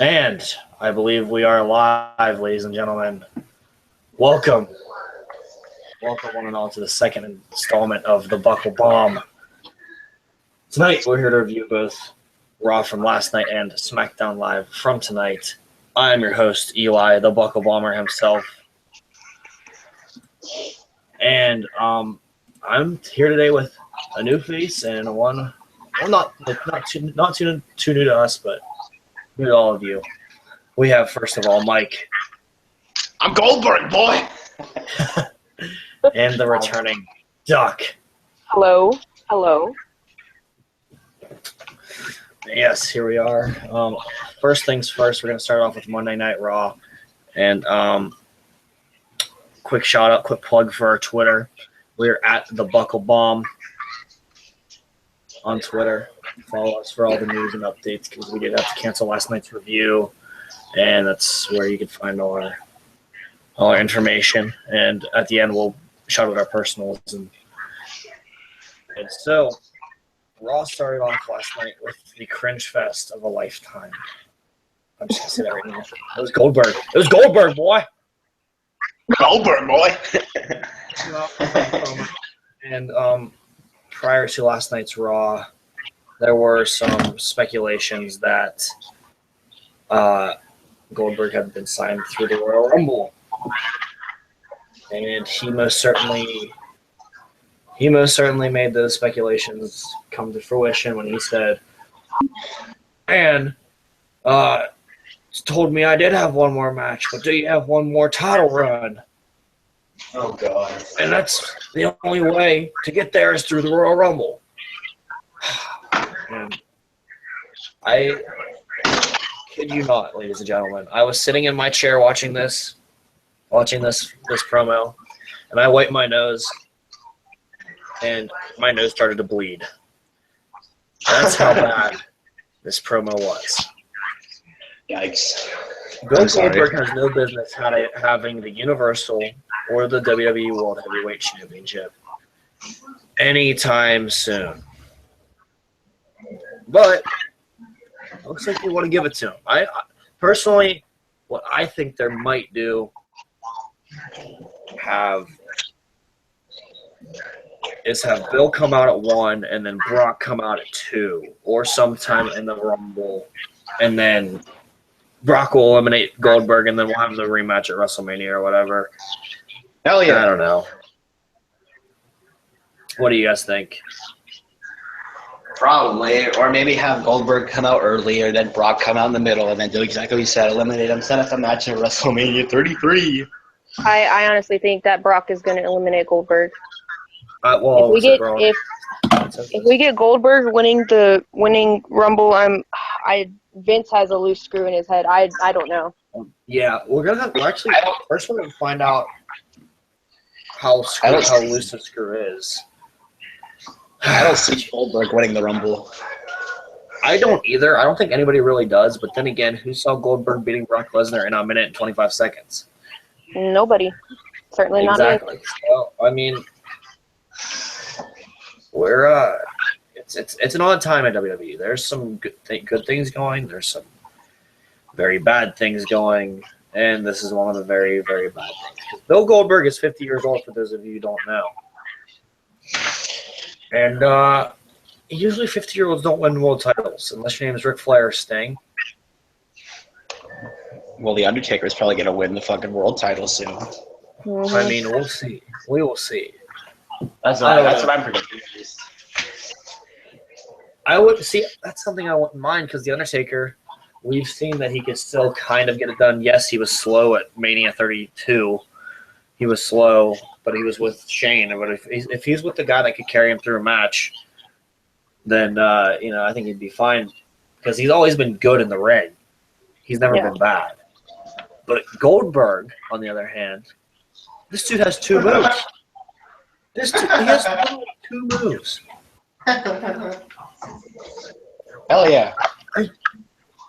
And I believe we are live, ladies and gentlemen. Welcome. Welcome one and all to the second installment of the Buckle Bomb. Tonight we're here to review both Raw from last night and SmackDown Live from tonight. I am your host, Eli, the Buckle Bomber himself. And I'm here today with a new face and one, well, not too new to us, but new to all of you. We have, first of all, Mike. I'm Goldberg, boy! And the returning Duck. Hello. Hello. Yes, here we are. First things first, we're going to start off with Monday Night Raw. And quick shout out, quick plug for our Twitter. We're at the Buckle Bomb on Twitter. Follow us for all the news and updates because we did have to cancel last night's review. And that's where you can find all our information. And at the end, we'll shout out our personals. And so, Raw started off last night with the cringe fest of a lifetime. I'm just going to say that right now. It was Goldberg. It was Goldberg, boy! Goldberg, boy! And prior to last night's Raw, there were some speculations that Goldberg had been signed through the Royal Rumble. And he most certainly made those speculations come to fruition when he said, "And told me I did have one more match, but do you have one more title run?" Oh, God. And that's the only way to get there is through the Royal Rumble. And I kid you not, ladies and gentlemen. I was sitting in my chair watching this promo, and I wiped my nose, and my nose started to bleed. That's how bad this promo was. Yikes. Bill Goldberg has no business having the Universal or the WWE World Heavyweight Championship anytime soon. But it looks like they want to give it to him. I personally, what I think they might do is have Bill come out at 1 and then Brock come out at 2, or sometime in the Rumble, and then Brock will eliminate Goldberg, and then we'll have the rematch at WrestleMania or whatever. Hell yeah. I don't know. What do you guys think? Probably. Or maybe have Goldberg come out earlier, then Brock come out in the middle, and then do exactly what you said, eliminate him, set up a match at WrestleMania 33. I honestly think that Brock is going to eliminate Goldberg. Well, if we get Goldberg winning Rumble, Vince has a loose screw in his head. I don't know. Yeah, we're actually first we're gonna find out how loose the screw is. I don't see Goldberg winning the Rumble. I don't either. I don't think anybody really does. But then again, who saw Goldberg beating Brock Lesnar in a minute and 25 seconds? Nobody. Certainly not exactly. So, I mean, we're it's an odd time at WWE. There's some good things going. There's some very bad things going, and this is one of the very, very bad things. Bill Goldberg is 50 years old, for those of you who don't know. And usually 50-year-olds don't win world titles unless your name is Ric Flair or Sting. Well, The Undertaker is probably going to win the fucking world title soon. Mm-hmm. I mean, we'll see. We will see. That's what I'm predicting. I would see. That's something I wouldn't mind because The Undertaker, we've seen that he could still kind of get it done. Yes, he was slow at Mania 32. He was slow, but he was with Shane. But if he's with the guy that could carry him through a match, then I think he'd be fine because he's always been good in the ring. He's never been bad. But Goldberg, on the other hand, this dude has 2 moves. He has 2 moves. Hell yeah.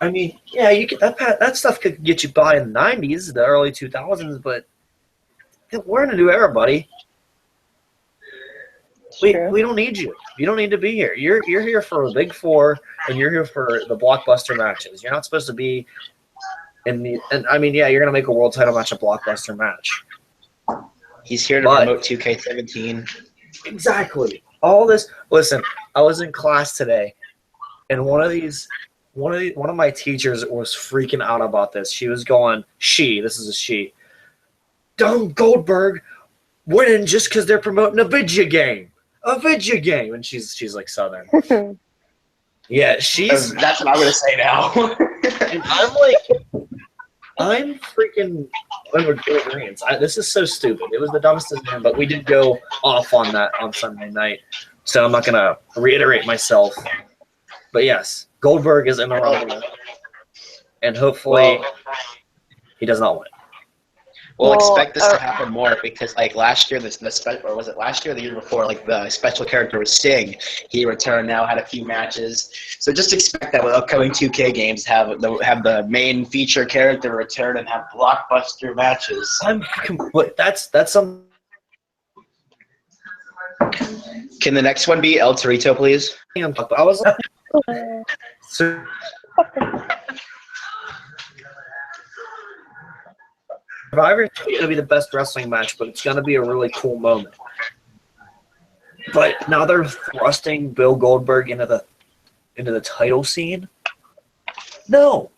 I mean, yeah, you get that stuff could get you by in the 90s, the early 2000s, but we're in a new era, buddy. We don't need you. You don't need to be here. You're here for a Big Four, and you're here for the blockbuster matches. You're not supposed to be And I mean, yeah, you're gonna make a world title match a blockbuster match. He's here to promote 2K17. Exactly. All this. Listen, I was in class today, and one of my teachers was freaking out about this. She was going, this is a she. Dumb Goldberg winning just because they're promoting a video game, and she's like Southern. Yeah, That's what I'm gonna say now. And I'm like, I'm freaking in agreement. This is so stupid. It was the dumbest thing, but we did go off on that on Sunday night, so I'm not gonna reiterate myself. But yes, Goldberg is in the Rumble, and hopefully he does not win. We'll expect this to happen more because, like last year, or was it last year or the year before? Like the special character was Sting. He returned now, had a few matches. So just expect that with upcoming 2K games, have the main feature character return and have blockbuster matches. That's something. Can the next one be El Torito, please? I was. So, Survivor is going to be the best wrestling match, but it's going to be a really cool moment. But now they're thrusting Bill Goldberg into the title scene. No.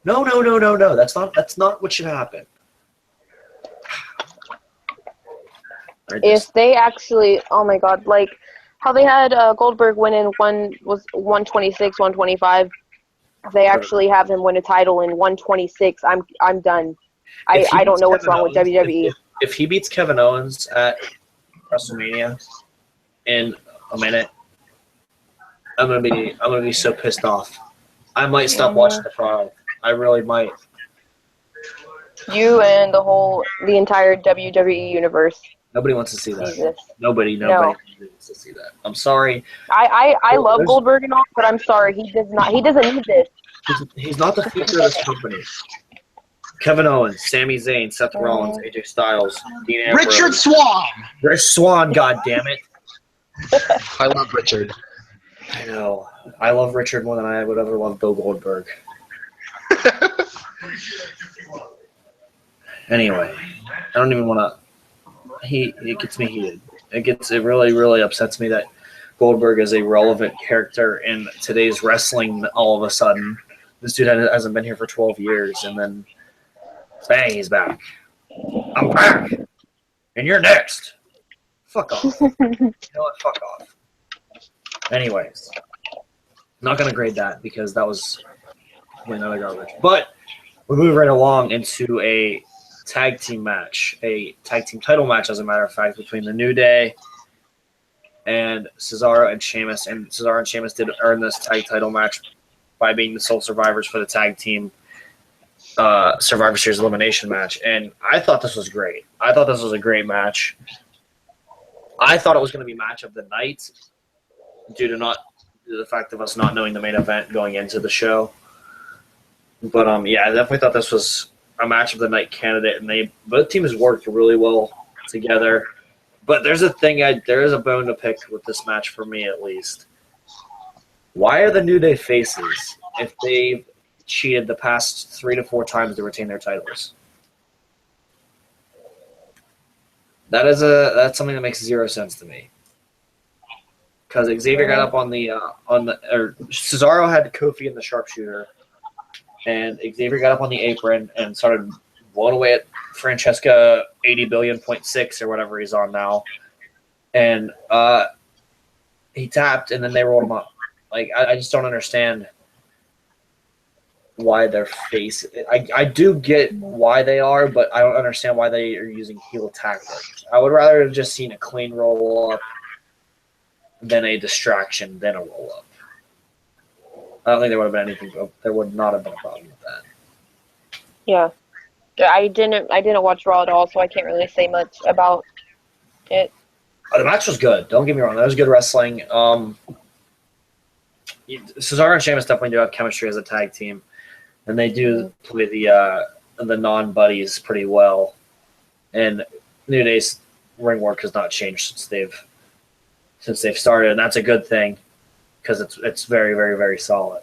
That's not what should happen. If they actually, oh my God, like how they had Goldberg win in 126, 125. If they actually have him win a title in 126, I'm done. I don't know what's wrong with WWE. If he beats Kevin Owens at WrestleMania in a minute, I'm gonna be so pissed off. I might stop watching the product. I really might. You and the entire WWE universe. Nobody wants to see that. Jesus. Nobody wants to see that. I'm sorry. I love Goldberg and all, but I'm sorry, he doesn't need this. He's not the future of this company. Kevin Owens, Sami Zayn, Seth Rollins, AJ Styles, Dean Ambrose. Richard Swann! Rich Swann, goddammit. I love Richard. I know. I love Richard more than I would ever love Bill Goldberg. Anyway, I don't even want to. It gets me heated. It really, really upsets me that Goldberg is a relevant character in today's wrestling all of a sudden. This dude hasn't been here for 12 years, and then bang, he's back. I'm back, and you're next. Fuck off. You know what? Fuck off. Anyways, not going to grade that because that was another garbage. But we move right along into a tag team match, a tag team title match, as a matter of fact, between the New Day and Cesaro and Sheamus. And Cesaro and Sheamus did earn this tag title match by being the sole survivors for the tag team Survivor Series elimination match. And I thought this was great. I thought this was a great match. I thought it was going to be match of the night due to the fact of us not knowing the main event going into the show. But yeah, I definitely thought this was a match of the night candidate, and both teams worked really well together. But there's there is a bone to pick with this match for me, at least. Why are the New Day faces if they've cheated the past 3 to 4 times to retain their titles? That's something that makes zero sense to me. Because Xavier got up on Cesaro had Kofi in the sharpshooter, and Xavier got up on the apron and started blowing away at Francesca 80 billion.6 or whatever he's on now. And he tapped, and then they rolled him up. Like, I just don't understand why they're face. I do get why they are, but I don't understand why they are using heel tactics. I would rather have just seen a clean roll up than a distraction than a roll up. I don't think there would have been anything. There would not have been a problem with that. Yeah, I didn't watch Raw at all, so I can't really say much about it. The match was good. Don't get me wrong. That was good wrestling. Cesaro and Sheamus definitely do have chemistry as a tag team, and they do play the non-buddies pretty well. And New Day's ring work has not changed since they've started, and that's a good thing because it's very, very, very solid.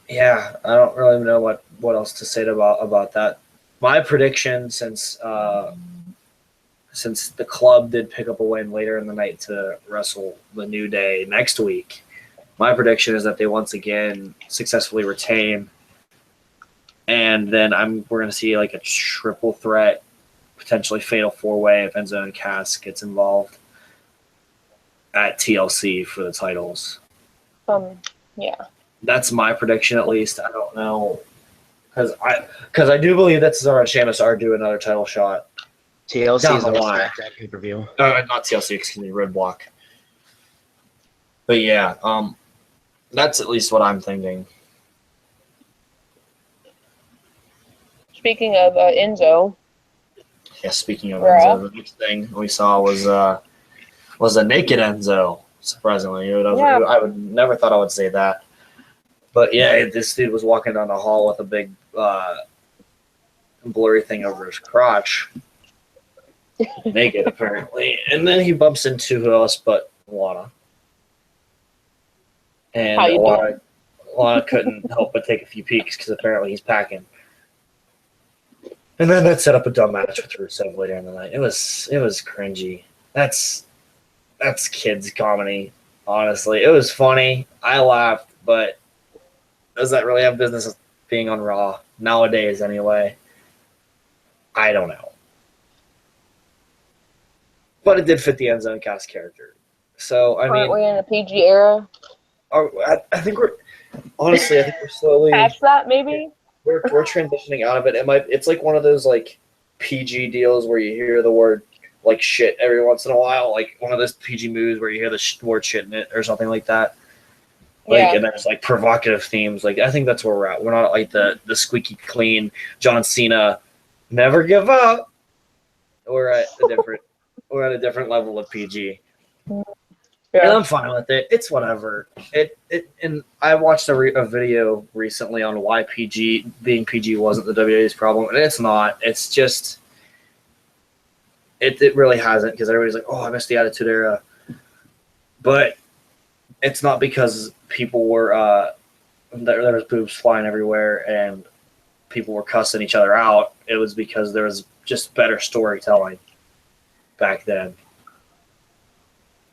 yeah, I don't really know what else to say about that. My prediction, since the club did pick up a win later in the night to wrestle the New Day next week, my prediction is that they once again successfully retain, and then we're going to see like a triple threat, potentially fatal 4-way if Enzo and Cass gets involved at TLC for the titles. Yeah. That's my prediction, at least. I don't know, because I do believe that Cesaro and Sheamus are due another title shot. TLC is the the line. SmackDown pay-per-view. Not TLC, excuse me, Roadblock. But yeah, that's at least what I'm thinking. Speaking of Enzo. Yeah, speaking of Raw. Enzo, the next thing we saw was a naked Enzo. Surprisingly, I would never thought I would say that. But yeah, this dude was walking down the hall with a big blurry thing over his crotch, naked apparently, and then he bumps into who else but Lana. And Lana couldn't help but take a few peeks because apparently he's packing. And then that set up a dumb match with Rusev later in the night. It was cringy. That's kids comedy. Honestly, it was funny. I laughed, but does that really have business being on Raw nowadays? Anyway, I don't know. But it did fit the Enzo and Cass character. So I mean, aren't we in the PG era? I think we're slowly Past that, maybe. We're transitioning out of it. It's like one of those like PG deals where you hear the word like shit every once in a while, like one of those PG movies where you hear the word shit in it or something like that. Like, and there's like provocative themes. Like I think that's where we're at. We're not like the squeaky clean John Cena, never give up. We're at a different level of PG. Yeah. And I'm fine with it. It's whatever. And I watched a video recently on why being PG wasn't the WWE's problem, and it's not. It's just it really hasn't, because everybody's like, oh, I missed the Attitude Era. But it's not because people were there was boobs flying everywhere and people were cussing each other out. It was because there was just better storytelling back then,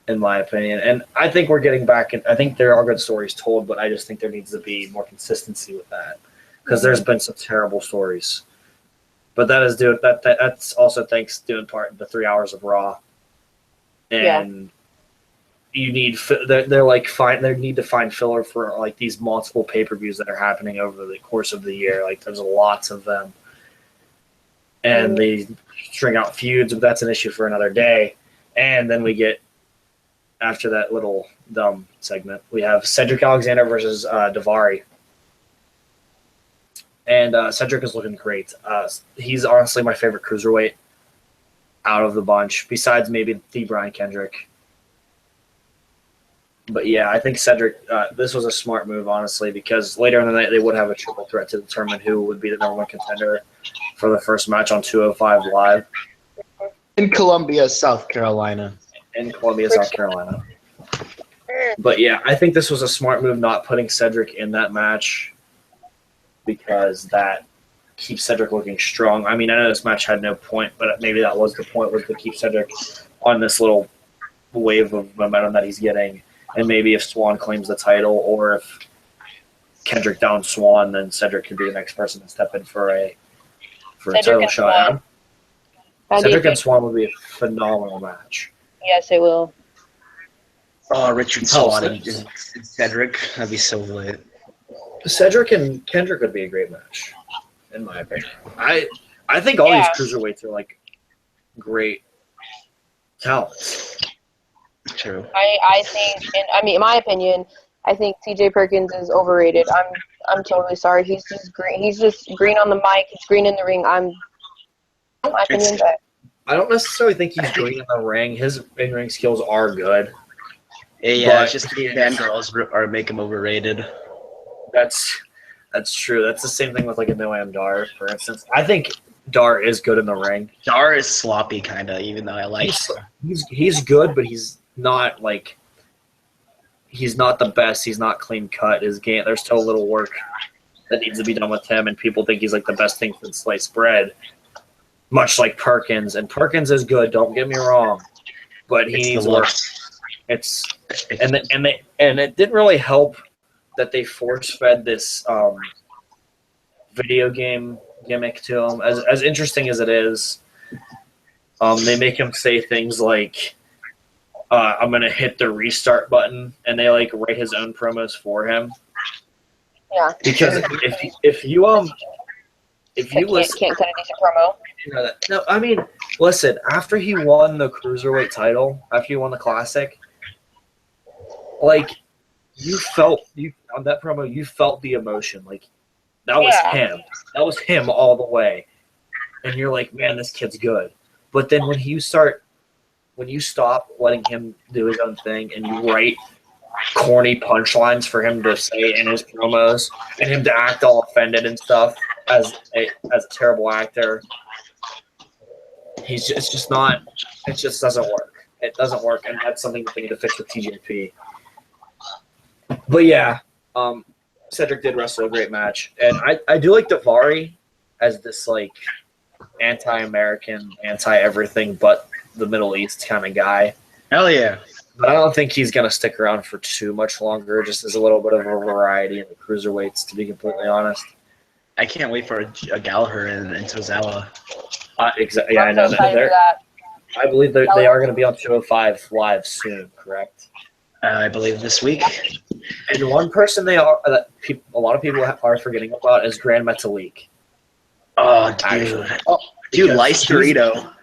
in my opinion. And I think we're getting back, and I think there are good stories told, but I just think there needs to be more consistency with that, because there's been some terrible stories. But that's also thanks due in part to 3 hours of Raw. And you need they're like they need to find filler for like these multiple pay-per-views that are happening over the course of the year. Like there's lots of them. And they string out feuds, but that's an issue for another day. And then we get, after that little dumb segment, we have Cedric Alexander versus Daivari. And Cedric is looking great. He's honestly my favorite cruiserweight out of the bunch, besides maybe the Brian Kendrick. But yeah, I think Cedric, this was a smart move, honestly, because later in the night they would have a triple threat to determine who would be the number one contender for the first match on 205 Live. In Columbia, South Carolina. But yeah, I think this was a smart move not putting Cedric in that match, because that keeps Cedric looking strong. I mean, I know this match had no point, but maybe that was the point, was to keep Cedric on this little wave of momentum that he's getting. And maybe if Swan claims the title, or if Kendrick downs Swan, then Cedric could be the next person to step in for a title shot. Cedric and Swan would be a phenomenal match. Yes, it will. Oh, Richard Swan and Cedric. That'd be so lit. Cedric and Kendrick would be a great match, in my opinion. I think all these cruiserweights are like great talents. True. I think, in my opinion, I think TJ Perkins is overrated. I'm totally sorry. He's just green. He's just green on the mic. He's green in the ring. My opinion, but I don't necessarily think he's green in the ring. His in-ring skills are good. Yeah, it's just fangirls are make him overrated. That's true. That's the same thing with like a Noam Dar, for instance. I think Dar is good in the ring. Dar is sloppy, kind of, even though I like he's good, but he's not like he's not the best. He's not clean cut. His game, there's still a little work that needs to be done with him, and people think he's like the best thing since sliced bread, much like Perkins. And Perkins is good. Don't get me wrong, but he needs work. And it didn't really help that they force fed this video game gimmick to him. As interesting as it is, they make him say things like, I'm gonna hit the restart button, and they like write his own promos for him. Yeah. Because if you listen, can't cut a decent promo. You know that. No, I mean, listen. After he won the cruiserweight title, after he won the classic, like you felt on that promo, you felt the emotion. Like that was him. That was him all the way. And you're like, man, this kid's good. But then when you stop letting him do his own thing, and you write corny punchlines for him to say in his promos, and him to act all offended and stuff as a terrible actor, it just doesn't work. It doesn't work, and that's something that they need to fix with TJP. But yeah, Cedric did wrestle a great match, and I do like Daivari as this like anti-American, anti-everything but the Middle East kind of guy. Hell yeah. But I don't think he's going to stick around for too much longer, just as a little bit of a variety in the cruiserweights, to be completely honest. I can't wait for a Gallagher and Tozawa. Exactly. Yeah, I know that. I believe they are going to be on 205 live soon, correct? I believe this week. And one person a lot of people are forgetting about is Grand Metalik. Oh, dude. Lice Dorito.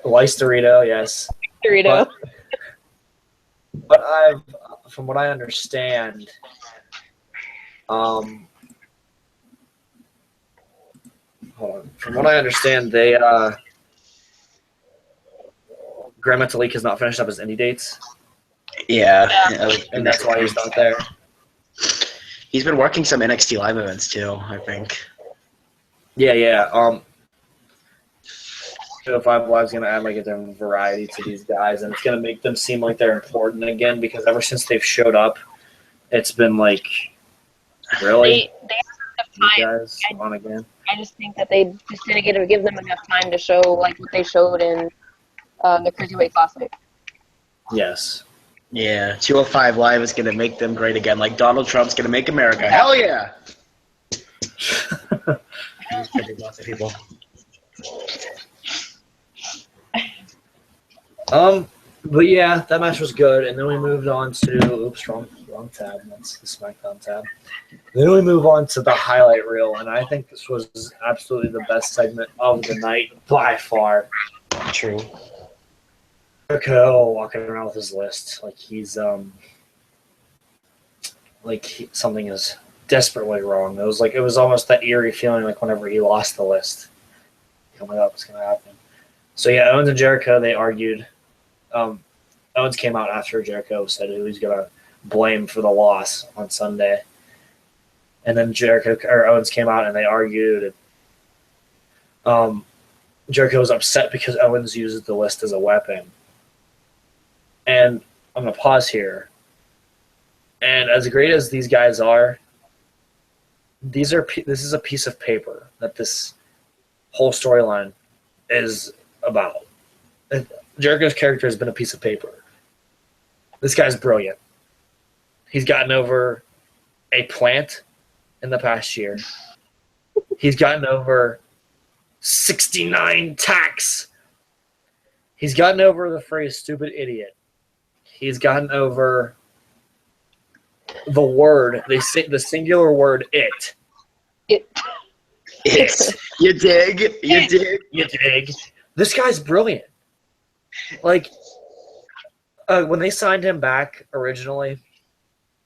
Lice Dorito, yes. Dorito. But from what I understand, From what I understand, Grand Metalik has not finished up his indie dates. Yeah. And that's why he's not there. He's been working some NXT live events too, I think. Yeah. 205 Live's going to add like a different variety to these guys, and it's going to make them seem like they're important again, because ever since they've showed up, it's been like, really? They have enough time. Guys on again? I just think that they just didn't give them enough time to show like what they showed in the Cruiserweight Classic. Yes. Yeah, 205 Live is going to make them great again, like Donald Trump's going to make America. Hell yeah! Lots of people. But yeah, that match was good, and then we moved on to wrong tab. That's the SmackDown tab. Then we move on to the highlight reel, and I think this was absolutely the best segment of the night by far. True. Jericho walking around with his list like he's something is desperately wrong. It was almost that eerie feeling like whenever he lost the list. Coming up, what's gonna happen? So yeah, Owens and Jericho, they argued. Owens came out after Jericho said who he's gonna blame for the loss on Sunday, and then Owens came out and they argued. Jericho was upset because Owens used the list as a weapon. And I'm gonna pause here. And as great as these guys are, this is a piece of paper that this whole storyline is about. Jericho's character has been a piece of paper. This guy's brilliant. He's gotten over a plant in the past year. He's gotten over 69 tacks. He's gotten over the phrase stupid idiot. He's gotten over the word, the singular word it. It. You dig? You dig? This guy's brilliant. Like, when they signed him back originally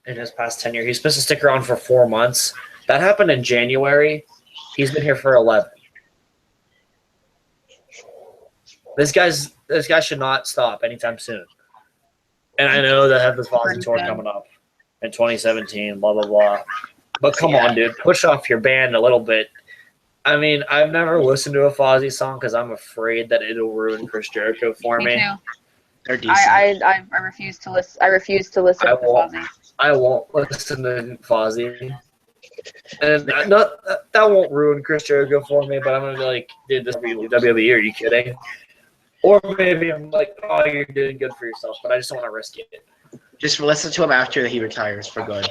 in his past tenure, he's supposed to stick around for 4 months. That happened in January. He's been here for 11. This guy should not stop anytime soon. And I know they have this Fozzy tour coming up in 2017, blah, blah, blah. But come on, dude. Push off your band a little bit. I mean, I've never listened to a Fozzy song because I'm afraid that it'll ruin Chris Jericho for me. Too. They're decent. I refuse to listen. I refuse to listen to Fozzy. I won't listen to Fozzy. And that won't ruin Chris Jericho for me, but I'm gonna be like, dude, this be WWE, are you kidding? Or maybe I'm like, oh, you're doing good for yourself, but I just don't want to risk it. Just listen to him after he retires for good.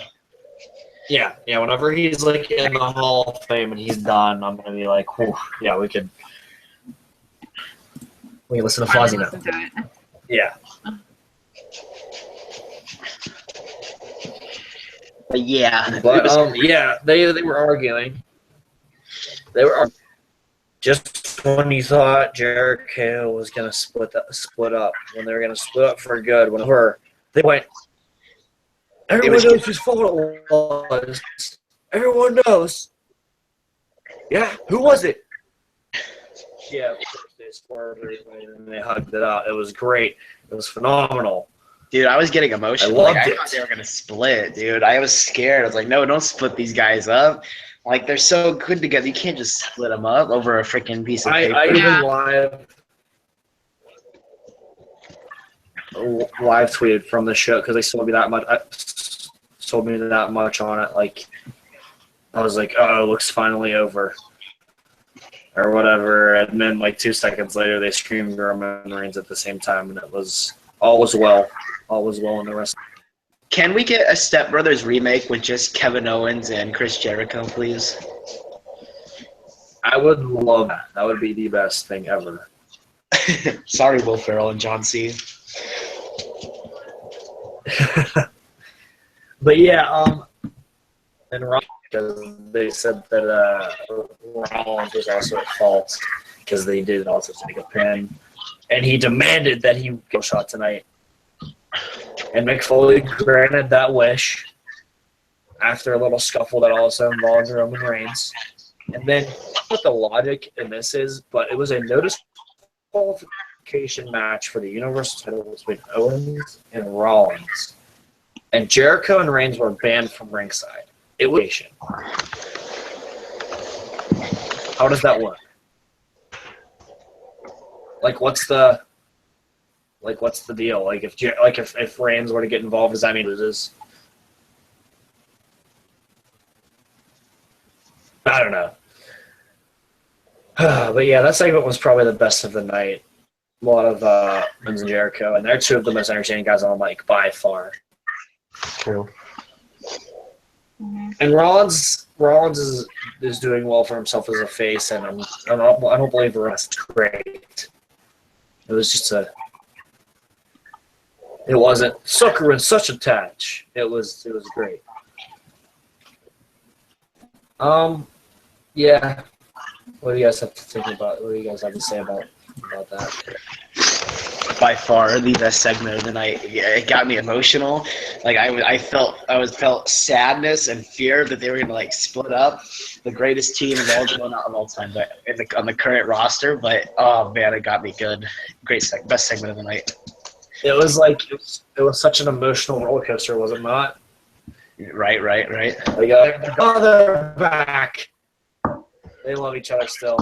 Yeah. Whenever he's like in the Hall of Fame and he's done, I'm gonna be like, yeah, we can listen to Fozzy now. Listen to it. Yeah. But yeah. But yeah, they were arguing. Just when you thought Jericho was gonna split up, when they were gonna split up for good, whenever they went, everyone knows whose fault it was. Everyone knows. Yeah, who was it? Yeah, of course they swerved everybody and they hugged it out. It was great. It was phenomenal. Dude, I was getting emotional. I thought they were gonna split, dude. I was scared. I was like, no, don't split these guys up. Like, they're so good together. You can't just split them up over a freaking piece of paper. I even live tweeted from the show because they sold me that much on it. Like, I was like, oh, it looks finally over, or whatever. And then like 2 seconds later, they screamed Roman Reigns at the same time, and it was all was well in the rest. Can we get a Step Brothers remake with just Kevin Owens and Chris Jericho, please? I would love that. That would be the best thing ever. Sorry, Will Ferrell and John C. But yeah, and Rollins, because they said that Rollins was also at fault because they did also take a pin, and he demanded that he get a shot tonight. And Mick Foley granted that wish after a little scuffle that also involved Roman Reigns. And then what the logic in this is, but it was a no disqualification match for the Universal title between Owens and Rollins. And Jericho and Reigns were banned from ringside. It was. How does that work? What's the deal? If Reigns were to get involved, does that mean he loses? I don't know. But yeah, that segment was probably the best of the night. A lot of Owens and Jericho, and they're two of the most entertaining guys on the mic by far. True. And Rollins is doing well for himself as a face, and I don't believe the rest is great. It was just it wasn't sucker and such a touch. It was great. Yeah. What do you guys have to think about? What do you guys have to say about that? By far the best segment of the night. Yeah, it got me emotional. Like I felt sadness and fear that they were gonna split up the greatest team of all, well, not of all time, but on the current roster. But oh man, it got me good. Best segment of the night. It was it was such an emotional roller coaster, was it not? Right. They're back. They love each other still.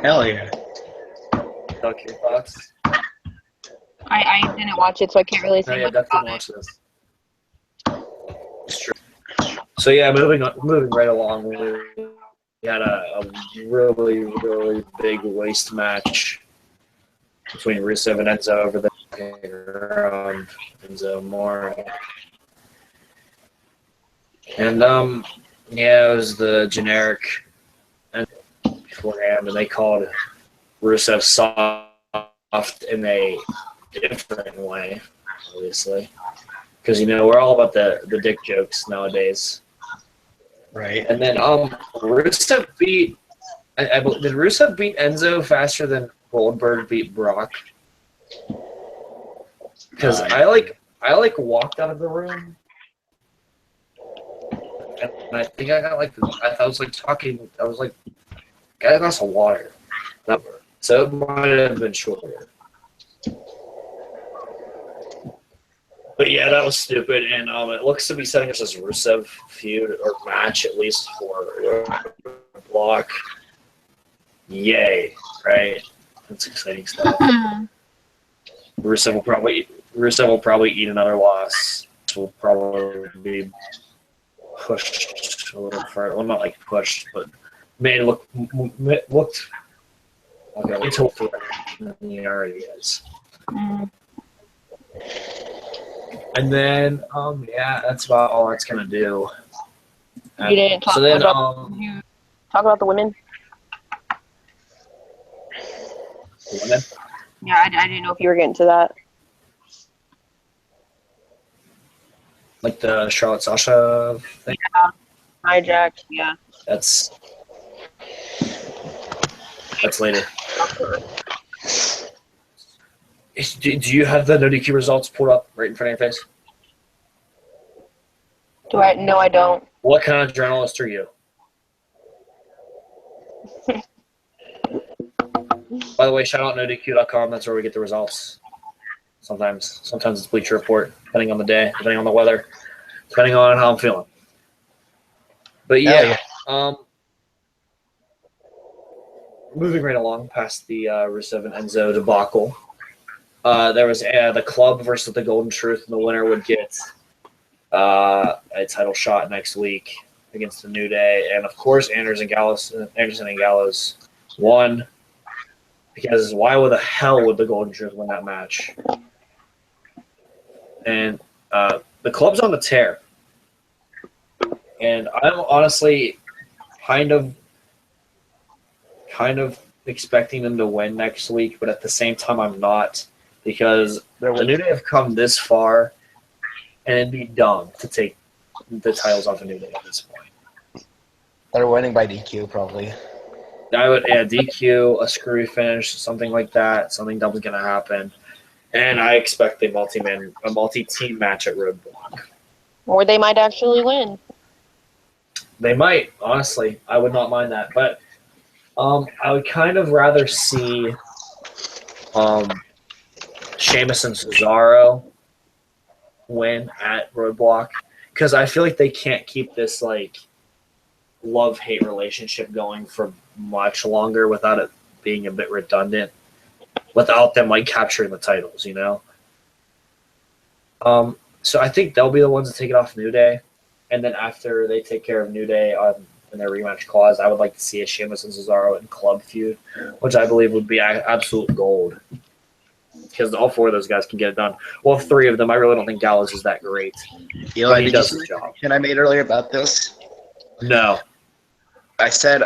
Hell yeah. Okay, thoughts? I didn't watch it, so I can't really No, say yeah, much about definitely it. watch this. It's true. So yeah, moving right along, we had a really, really big waist match between Rusev and Enzo over there. Enzo more. And yeah, it was the generic beforehand, and they called Rusev soft in a different way, obviously, because we're all about the dick jokes nowadays. Right. And then Rusev beat. Did Rusev beat Enzo faster than Goldberg beat Brock? Because I walked out of the room. And I think I got I was talking. I was like, got a glass of water. So it might have been shorter. But yeah, that was stupid, and it looks to be setting us this Rusev feud or match at least for Block. Yay! Right? That's exciting stuff. Rusev will probably eat another loss. Will probably be pushed a little further. Well, not like pushed, but looked. Okay, wait till he already is. And then, that's about all that's gonna do. You didn't talk about the women. The women? Yeah, I didn't know if you were getting to that. Like the Charlotte Sasha thing? Yeah, hijacked. Yeah. That's later. Do you have the no-DQ results pulled up right in front of your face? Do I? No, I don't. What kind of journalist are you? By the way, shout out nodq.com. That's where we get the results. Sometimes it's Bleacher Report, depending on the day, depending on the weather, depending on how I'm feeling. But yeah. Moving right along past the Rusev and Enzo debacle, there was the Club versus the Golden Truth, and the winner would get a title shot next week against the New Day, and of course Anderson and Gallows won, because why the hell would the Golden Truth win that match? And the Club's on the tear, and I'm honestly kind of expecting them to win next week, but at the same time I'm not, because the New Day have come this far, and it'd be dumb to take the titles off the New Day at this point. They're winning by DQ, probably. I would DQ, a screwy finish, something like that. Something dumb's gonna happen, and I expect a multi-team match at Roadblock. Or they might actually win. They might, honestly. I would not mind that, but I would kind of rather see Sheamus and Cesaro win at Roadblock, because I feel like they can't keep this like love-hate relationship going for much longer without it being a bit redundant, without them like capturing the titles, you know. So I think they'll be the ones to take it off New Day, and then after they take care of New Day in their rematch clause, I would like to see a Sheamus and Cesaro and Club feud, which I believe would be absolute gold, because all four of those guys can get it done. Well, three of them. I really don't think Gallows is that great. Eli, he does his job. And I made earlier about this. No. I said,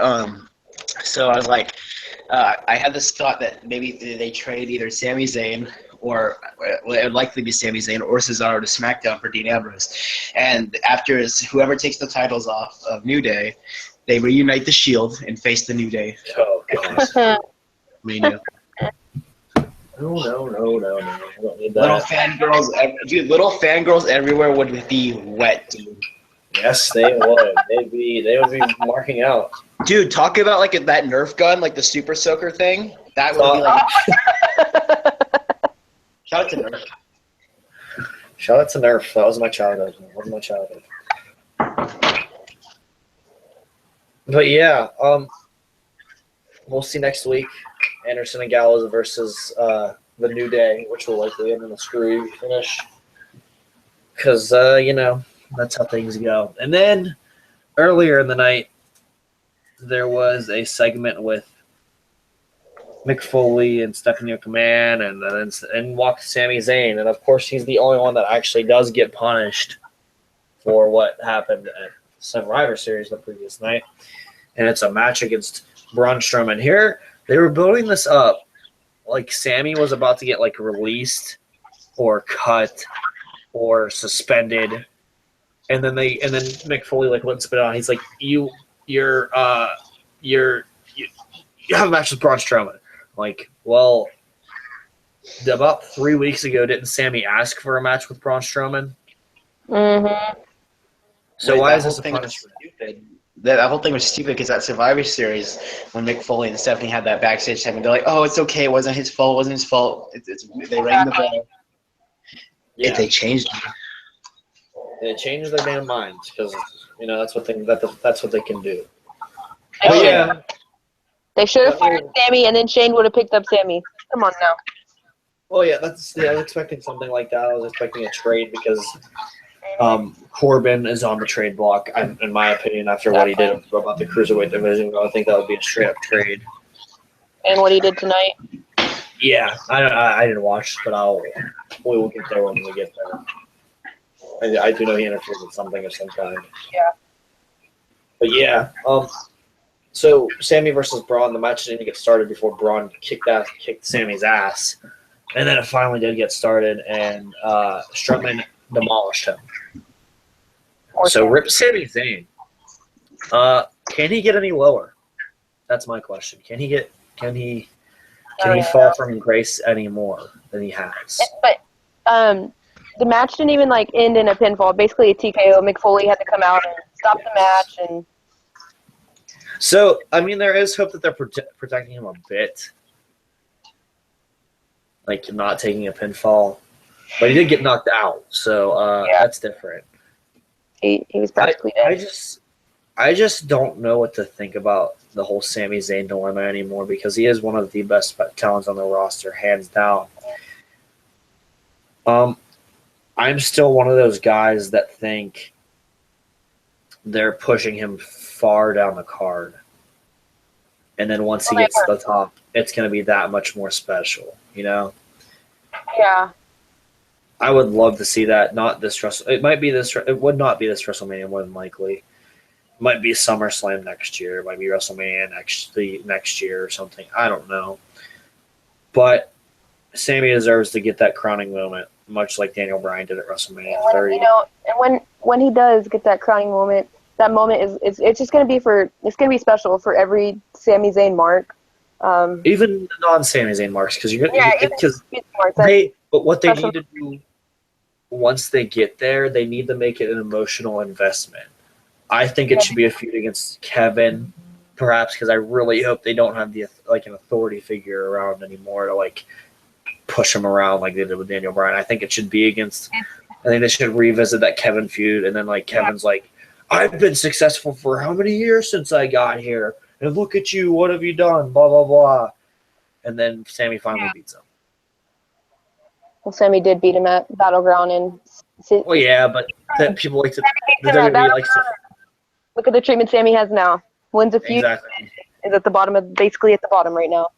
so I was like, I had this thought that maybe they trade either Sami Zayn or it would likely be Sami Zayn or Cesaro to SmackDown for Dean Ambrose. And after whoever takes the titles off of New Day, they reunite the Shield and face the New Day. Oh, gosh. Mania. No. I don't need that. Little fangirls everywhere would be wet, dude. Yes, they would. They would be marking out. Dude, talk about like that Nerf gun, like the Super Soaker thing. That would be like. Shout out to Nerf. Shout out to Nerf. That was my childhood. But yeah, we'll see next week. Anderson and Gallows versus the New Day, which will likely end in a screwy finish. Because, that's how things go. And then earlier in the night, there was a segment with Mick Foley and Stephanie McMahon, and walked Sami Zayn. And, of course, he's the only one that actually does get punished for what happened at Survivor Series the previous night. And it's a match against Braun Strowman. Here, they were building this up like Sami was about to get, like, released or cut or suspended. And then Mick Foley like wouldn't spit it on. He's like, you have a match with Braun Strowman. Like, well, about 3 weeks ago, didn't Sami ask for a match with Braun Strowman? Mm-hmm. So why is this a punishment? That whole thing was stupid because that Survivor Series, when Mick Foley and Stephanie had that backstage segment, they're like, "Oh, it's okay. It wasn't his fault. They rang the bell." Yeah. They changed. They changed their damn minds because that's what they can do. Oh, yeah. They should have fired Sami, and then Shane would have picked up Sami. Come on now. Well, yeah, I was expecting something like that. I was expecting a trade because Corbin is on the trade block. In my opinion, after what he did about the cruiserweight division, I think that would be a straight up trade. And what he did tonight. Yeah, I didn't watch, but we will get there when we get there. I do know he interfered with something of some kind. Yeah. But yeah, so Sammy versus Braun, the match didn't get started before Braun kicked Sammy's ass. And then it finally did get started, and Strowman demolished him. So rip Sami Zayn. Can he get any lower? That's my question. Can he fall from grace any more than he has? But the match didn't even end in a pinfall. Basically a TKO. Mick Foley had to come out and stop the match. And so I mean, there is hope that they're protecting him a bit. Like not taking a pinfall, but he did get knocked out, so that's different. He was practically dead. I just don't know what to think about the whole Sami Zayn dilemma anymore because he is one of the best talents on the roster, hands down. I'm still one of those guys that think they're pushing him far down the card, and then once he gets to the top, it's going to be that much more special, you know? Yeah. I would love to see that. Not this Wrestle. It might be this. It would not be this WrestleMania more than likely. It might be SummerSlam next year. It might be WrestleMania next year or something. I don't know. But Sammy deserves to get that crowning moment, much like Daniel Bryan did at WrestleMania 30. You know, and when he does get that crowning moment, that moment is it's just going to be special for every Sami Zayn mark. Even the non-Sami Zayn marks, because but what they need to do once they get there, they need to make it an emotional investment. I think it should be a feud against Kevin, perhaps, because I really hope they don't have an authority figure around anymore to push him around like they did with Daniel Bryan. I think it should be against. I think they should revisit that Kevin feud, and then Kevin's I've been successful for how many years since I got here, and look at you, what have you done? Blah blah blah, and then Sammy finally beats him. Well, Sammy did beat him at Battleground, and well, yeah, but people like to. The WWE likes to. Look at the treatment Sammy has now. Wins a feud. Exactly. Is at the bottom basically at the bottom right now.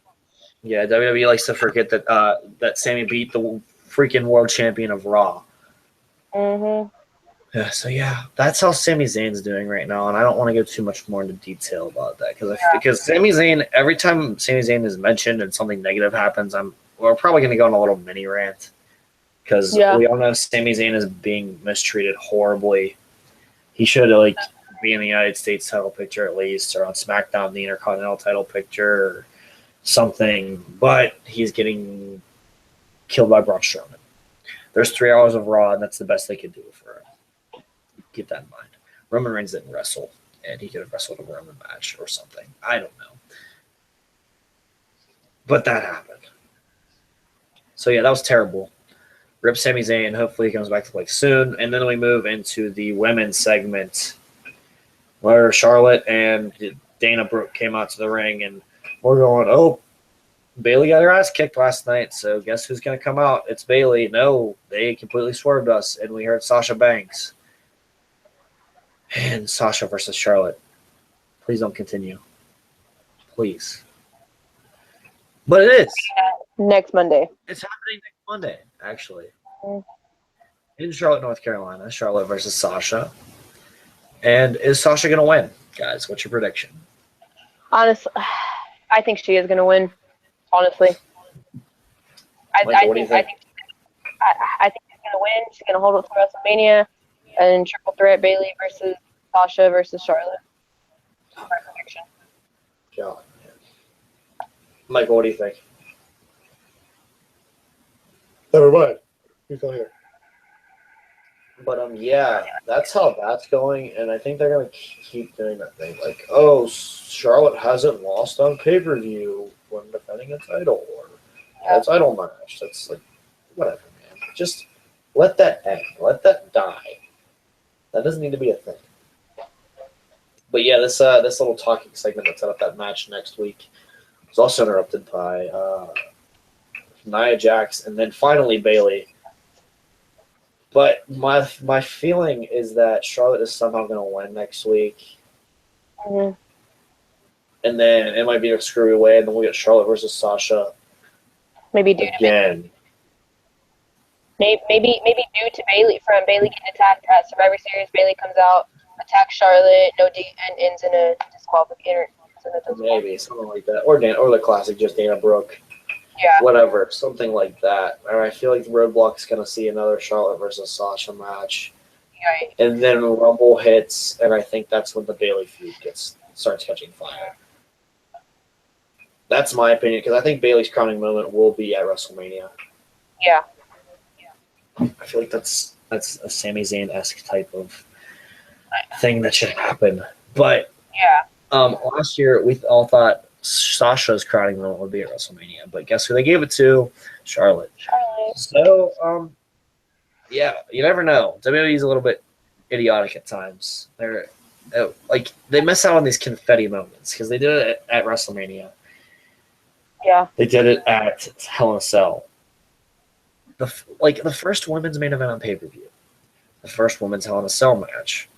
Yeah, WWE likes to forget that Sammy beat the freaking world champion of Raw. Mhm. Yeah, so that's how Sami Zayn's doing right now, and I don't want to go too much more into detail about that because Sami Zayn, every time Sami Zayn is mentioned and something negative happens, we're probably going to go on a little mini rant because we all know Sami Zayn is being mistreated horribly. He should be in the United States title picture at least, or on SmackDown the Intercontinental title picture or something, but he's getting killed by Braun Strowman. There's 3 hours of Raw, and that's the best they could do for him. Keep that in mind. Roman Reigns didn't wrestle, and he could have wrestled a Roman match or something. I don't know. But that happened. So, that was terrible. Rip Sami Zayn. Hopefully he comes back to soon. And then we move into the women's segment where Charlotte and Dana Brooke came out to the ring, and we're going, Bayley got her ass kicked last night, so guess who's going to come out? It's Bayley. No, they completely swerved us, and we heard Sasha Banks. And Sasha versus Charlotte. Please don't continue. Please. But it is. Next Monday. It's happening next Monday, actually. In Charlotte, North Carolina. Charlotte versus Sasha. And is Sasha going to win? Guys, what's your prediction? Honestly, I think she is going to win. Honestly. What do you think? I think she's going to win. She's going to hold it through WrestleMania. And triple threat Bayley versus Sasha versus Charlotte. My prediction. Yeah. Michael, what do you think? Never mind. You go here. But that's how that's going, and I think they're gonna keep doing that thing. Charlotte hasn't lost on pay-per-view when defending a title or a title match. That's whatever, man. Just let that end. Let that die. That doesn't need to be a thing. But this little talking segment that set up that match next week was also interrupted by Nia Jax, and then finally Bayley. But my feeling is that Charlotte is somehow going to win next week. Mhm. And then it might be a screwy way, and then we'll get Charlotte versus Sasha Maybe due to again. maybe due to Bayley getting attacked at Survivor Series. Bayley comes out, attacks Charlotte, and ends in a disqualification. Maybe something like that, or the classic, just Dana Brooke. Yeah. Whatever, something like that. And I feel like the Roadblock's going to see another Charlotte versus Sasha match. Right. And then Rumble hits, and I think that's when the Bayley feud starts catching fire. That's my opinion, because I think Bayley's crowning moment will be at WrestleMania. Yeah. I feel like that's a Sami Zayn-esque type of thing that should happen. But Yeah. last year, we all thought Sasha's crowning moment would be at WrestleMania, but guess who they gave it to? Charlotte. So, yeah, you never know. WWE's a little bit idiotic at times. They miss out on these confetti moments because they did it at WrestleMania. Yeah. They did it at Hell in a Cell. The first women's main event on pay-per-view, the first women's Hell in a Cell match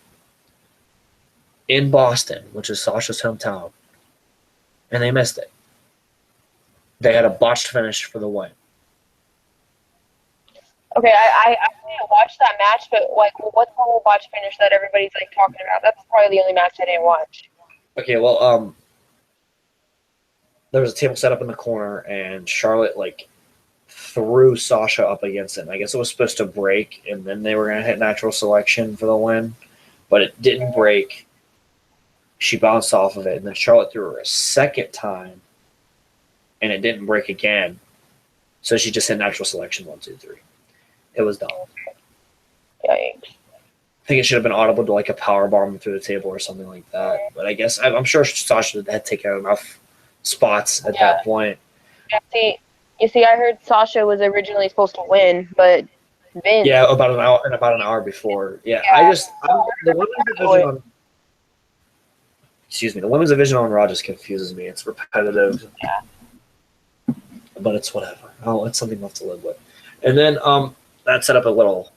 in Boston, which is Sasha's hometown. And they missed it. They had a botched finish for the win. Okay, I didn't watch that match, but what's the whole botch finish that everybody's talking about? That's probably the only match I didn't watch. Okay, well, there was a table set up in the corner, and Charlotte threw Sasha up against it. And I guess it was supposed to break, and then they were going to hit natural selection for the win, but it didn't break. She bounced off of it, and then Charlotte threw her a second time, and it didn't break again. So she just hit natural selection 1, 2, 3. It was dumb. Yikes. I think it should have been audible to a power bomb through the table or something like that. But I guess I'm sure Sasha had taken enough spots at that point. Yeah, you see, I heard Sasha was originally supposed to win, but Vince. Yeah, about an hour before. Yeah, the women's division on. Excuse me, the women's division on Raw just confuses me. It's repetitive. Yeah. But it's whatever. Oh, it's something left to live with. And then that set up a little.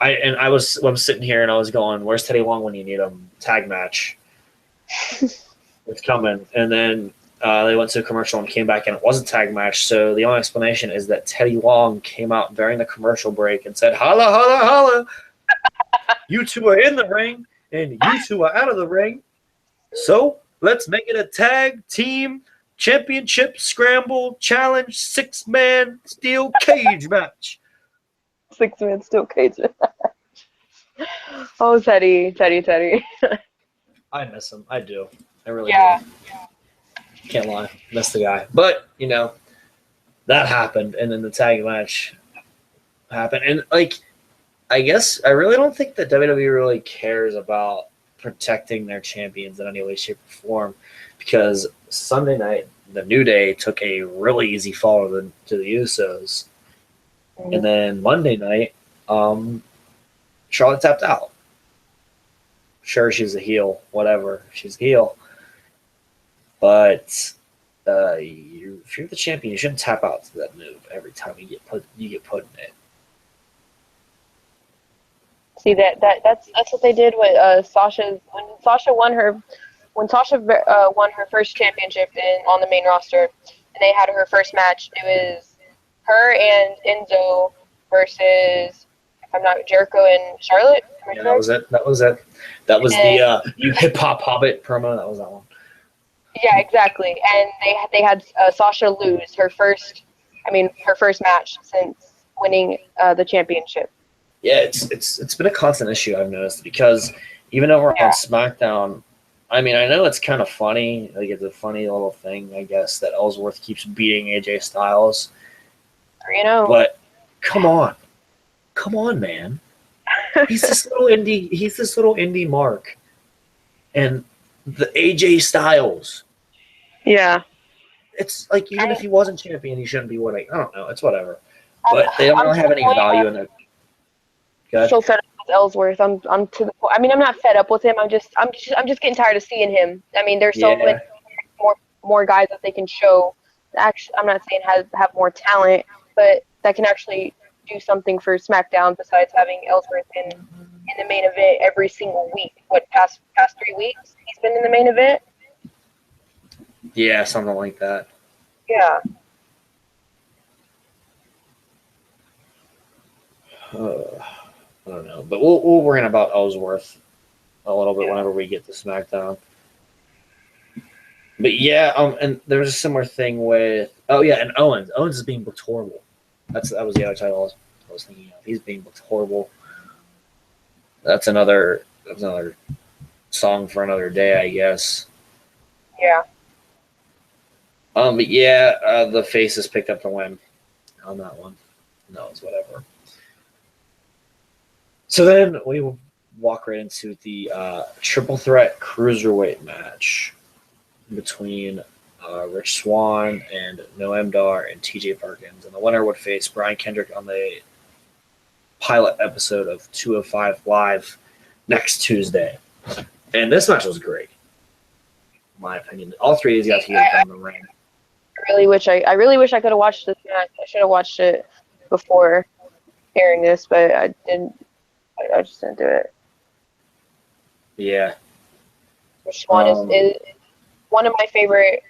I was sitting here and I was going, "Where's Teddy Long when you need him?" Tag match. It's coming, and then they went to a commercial and came back, and it was a tag match. So the only explanation is that Teddy Long came out during the commercial break and said, "Holla, holla, holla! You two are in the ring, and you two are out of the ring. So let's make it a tag team championship scramble challenge 6-man steel cage match." 6-man steel cage match. Oh, Teddy. I miss him. I do. I really Yeah. do. Can't lie. Miss the guy. But, that happened, and then the tag match happened. And, I guess I really don't think that WWE really cares about protecting their champions in any way, shape, or form, because Sunday night, the New Day took a really easy fall to the Usos. Mm-hmm. And then Monday night, Charlotte tapped out. Sure, she's a heel, whatever. She's a heel. But if you're the champion, you shouldn't tap out to that move every time you get put in it. See that's what they did with Sasha when Sasha won her first championship on the main roster, and they had her first match. It was her and Enzo versus Jericho and Charlotte. Yeah, that was it. That was the you hip hop hobbit promo. That was that one. Yeah, exactly. And they had Sasha lose her first match since winning the championship. Yeah, it's been a constant issue I've noticed, because even over on SmackDown, I know it's kind of funny. It's a funny little thing, I guess, that Ellsworth keeps beating AJ Styles. But come on, man. He's this little indie mark, and the AJ Styles. Yeah. It's even if he wasn't champion, he shouldn't be winning. I don't know. It's whatever. But they don't really have any value in it. So fed up with Ellsworth. I'm to the point. I'm not fed up with him. I'm just getting tired of seeing him. There's so many more guys that they can show actually, I'm not saying have more talent, but that can actually do something for SmackDown besides having Ellsworth in the main event every single week. What past 3 weeks he's been in the main event? Yeah, something like that. Yeah. I don't know, but we'll worry about Ellsworth a little bit whenever we get to SmackDown. But yeah, and there's a similar thing with and Owens. Owens is being booked horrible. That was the other title I was thinking of. He's being booked horrible. That's another song for another day, I guess. Yeah. But yeah, the faces picked up the win on that one. No, it's whatever. So then we will walk right into the triple threat cruiserweight match between Rich Swann and Noam Dar and TJ Perkins. And the winner would face Brian Kendrick on the pilot episode of 205 Live next Tuesday. And this match was great, in my opinion. All three of these guys get in the ring. I really wish I could have watched this match. I should have watched it before hearing this, but I didn't. I just didn't do it. Yeah. Rich Swann is one of my favorite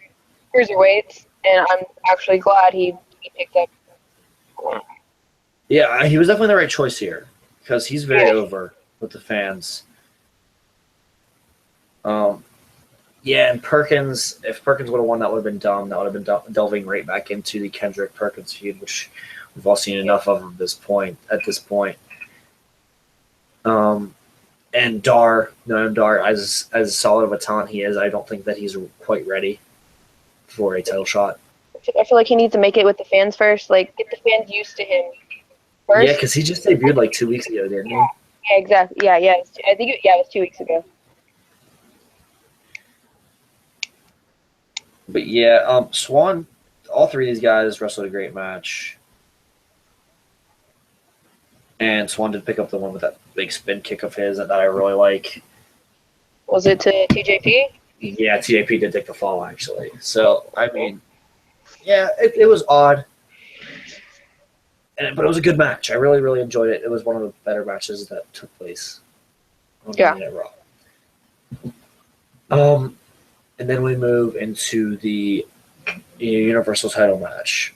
cruiserweights, and I'm actually glad he picked up. Yeah, he was definitely the right choice here because he's very over with the fans. Yeah, and Perkins, if Perkins would have won, that would have been dumb. That would have been delving right back into the Kendrick Perkins feud, which we've all seen enough of at this point. And Noam Dar, as solid of a talent he is, I don't think that he's quite ready for a title shot. I feel like he needs to make it with the fans first, like get the fans used to him first. Yeah, because he just debuted like 2 weeks ago, didn't he? Yeah, exactly. Yeah. I think it was 2 weeks ago. But yeah, Swann, all three of these guys wrestled a great match. And Swann did pick up the one with that big spin kick of his that I really like. Was it to TJP? Yeah, TJP did take the fall, actually. So, I mean, yeah, it was odd. But it was a good match. I really, really enjoyed it. It was one of the better matches that took place on Monday Night Raw. And then we move into the Universal title match.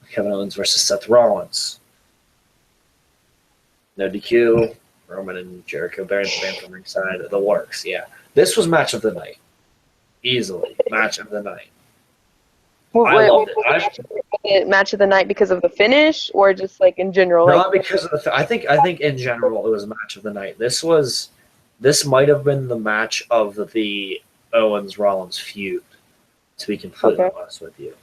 Kevin Owens versus Seth Rollins. No DQ. Roman and Jericho banned from ringside. The works, yeah. This was match of the night. Easily. Match of the night. I loved it. Was it match of the night because of the finish or just like in general? Not because of the I think in general it was match of the night. This might have been the match of the Owens-Rollins feud, to be completely honest with you.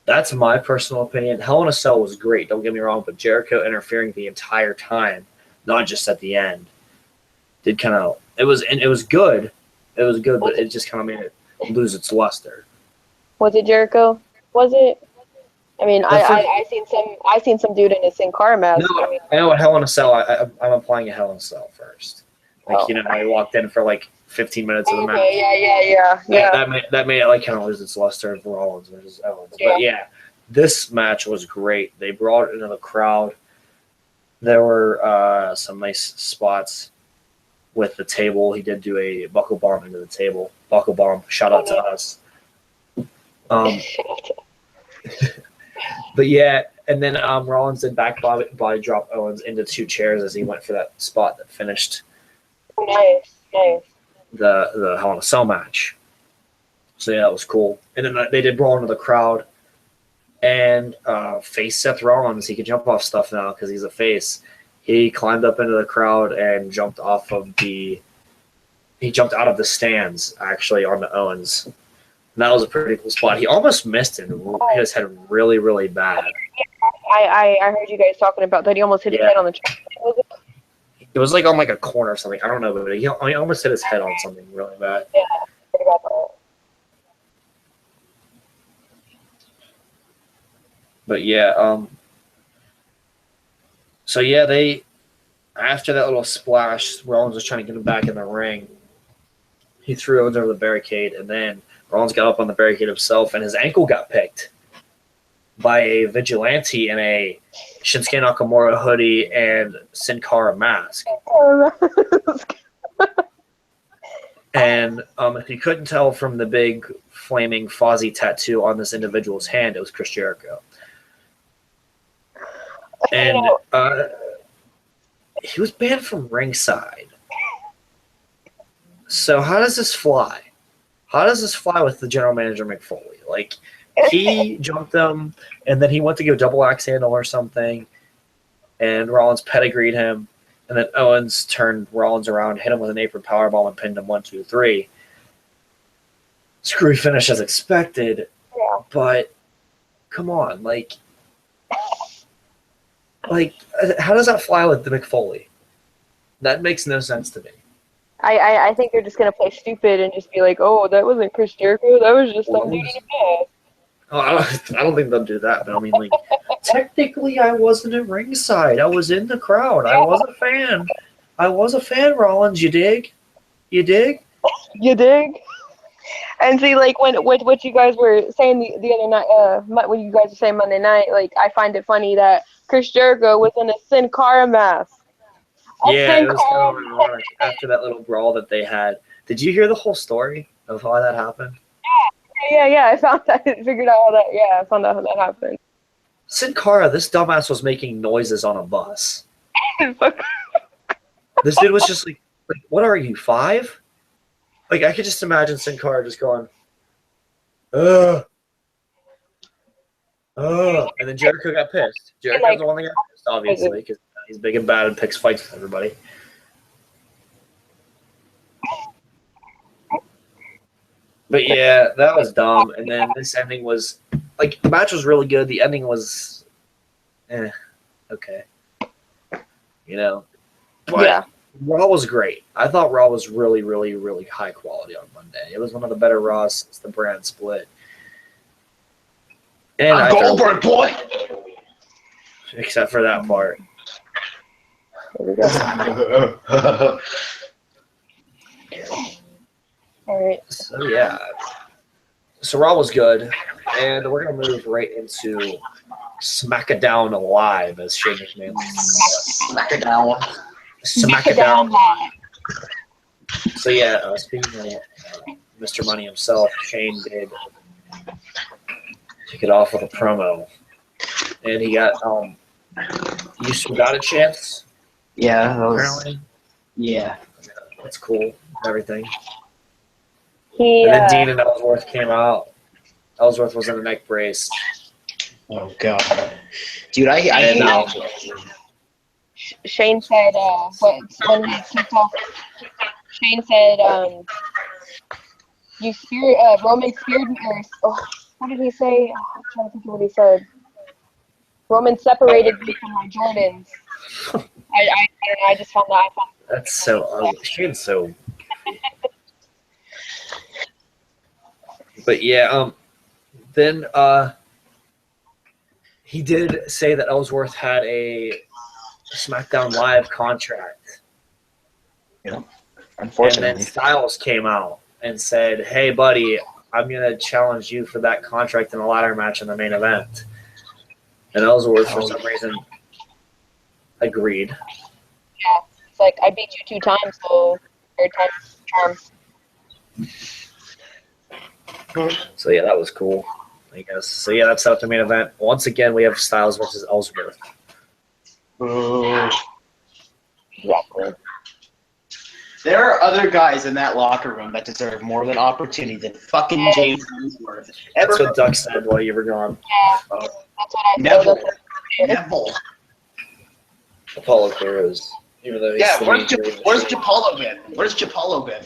That's my personal opinion. Hell in a Cell was great, don't get me wrong, but Jericho interfering the entire time, not just at the end, did kind of it was good. It was good, but it just kind of made it lose its luster. Was it Jericho? Was it? I mean, I seen some dude in a Sin Cara mask. No, I know what Hell in a Cell. I'm applying a Hell in a Cell first. I walked in for like 15 minutes of the match. Yeah. That made it like kind of lose its luster for Rollins versus Owens. Yeah. But yeah, this match was great. They brought it into the crowd. There were some nice spots with the table. He did do a buckle bomb into the table. Buckle bomb. Shout out to us. But yeah, and then Rollins did back body drop Owens into two chairs as he went for that spot that finished. Nice. The Hell in a Cell match. So yeah, that was cool. And then they did brawl into the crowd and face Seth Rollins. He can jump off stuff now because he's a face. He climbed up into the crowd and jumped out of the stands actually onto Owens. And that was a pretty cool spot. He almost missed it and hit his head really, really bad. I heard you guys talking about that. He almost hit his head on the track. It was like on like a corner or something. I don't know, but he almost hit his head on something really bad. Yeah, I heard about that. But yeah, so yeah, after that little splash, Rollins was trying to get him back in the ring. He threw Owens over the barricade, and then Rollins got up on the barricade himself, and his ankle got picked by a vigilante in a Shinsuke Nakamura hoodie and Sin Cara mask. And if you couldn't tell from the big flaming Fozzy tattoo on this individual's hand, it was Chris Jericho. And he was banned from ringside. So how does this fly? How does this fly with the general manager Mick Foley? Like, he jumped him, and then he went to go double axe handle or something, and Rollins pedigreed him, and then Owens turned Rollins around, hit him with an apron powerbomb, and pinned him 1, 2, 3. Screwy finish as expected, but come on, like, how does that fly with the Mick Foley? That makes no sense to me. I think they're just going to play stupid and just be like, oh, that wasn't Chris Jericho. That was just some dude in a mask. Oh, I don't think they'll do that, but I mean, like, technically I wasn't at ringside. I was in the crowd. I was a fan. I was a fan, Rollins. You dig? You dig? You dig? And see, like, when what you guys were saying the other night, when you guys were saying Monday night, like, I find it funny that Chris Jericho was in a Sin Cara mask. Yeah, it was kind of ironic after that little brawl that they had. Did you hear the whole story of how that happened? Yeah. I found that. Figured out how that. Yeah, I found out how that happened. Sin Cara, this dumbass was making noises on a bus. This dude was just like, what are you, 5? Like, I could just imagine Sin Cara just going, and then Jericho got pissed. Jericho's the one that got pissed, obviously, because he's big and bad and picks fights with everybody. But yeah, that was dumb. And then this ending was, like, the match was really good. The ending was, okay. You know? But yeah. Raw was great. I thought Raw was really, really, really high quality on Monday. It was one of the better Raws since the brand split. And I'm Goldberg, boy! Except for that part. There we go. All right. So, yeah. So, Raw was good. And we're going to move right into Smackdown Live, as Shane McMahon Smackdown. Smackdown Live. So, yeah, speaking of Mr. Money himself, Shane did kick it off with a promo. And he got, you still got a chance? Yeah, that was, apparently. Yeah. That's cool. Everything. And then Dean and Ellsworth came out. Ellsworth was in a neck brace. Oh, God. Dude, I didn't know. Shane said, when he kicked off, Shane said, you speared, Roman speared me, or, what did he say? I'm trying to think of what he said. Roman separated me from my Jordans. I don't know, I just found that. That's so ugly. Shane's so... But yeah, then he did say that Ellsworth had a SmackDown Live contract. Yeah, unfortunately. And then Styles came out and said, hey, buddy, I'm going to challenge you for that contract in a ladder match in the main event. And Ellsworth, for some reason, agreed. Yeah, it's like, I beat you 2 times, so third time's charm. So, yeah, that was cool, I guess. So, yeah, that's out the main event. Once again, we have Styles versus Ellsworth. Exactly. There are other guys in that locker room that deserve more of an opportunity than fucking James Ellsworth. That's what Duck said while you were gone. Yeah, that's what I Neville. said. Neville. Apollo Crews. Even though he's where's Chapolo been? Where's Chapolo been?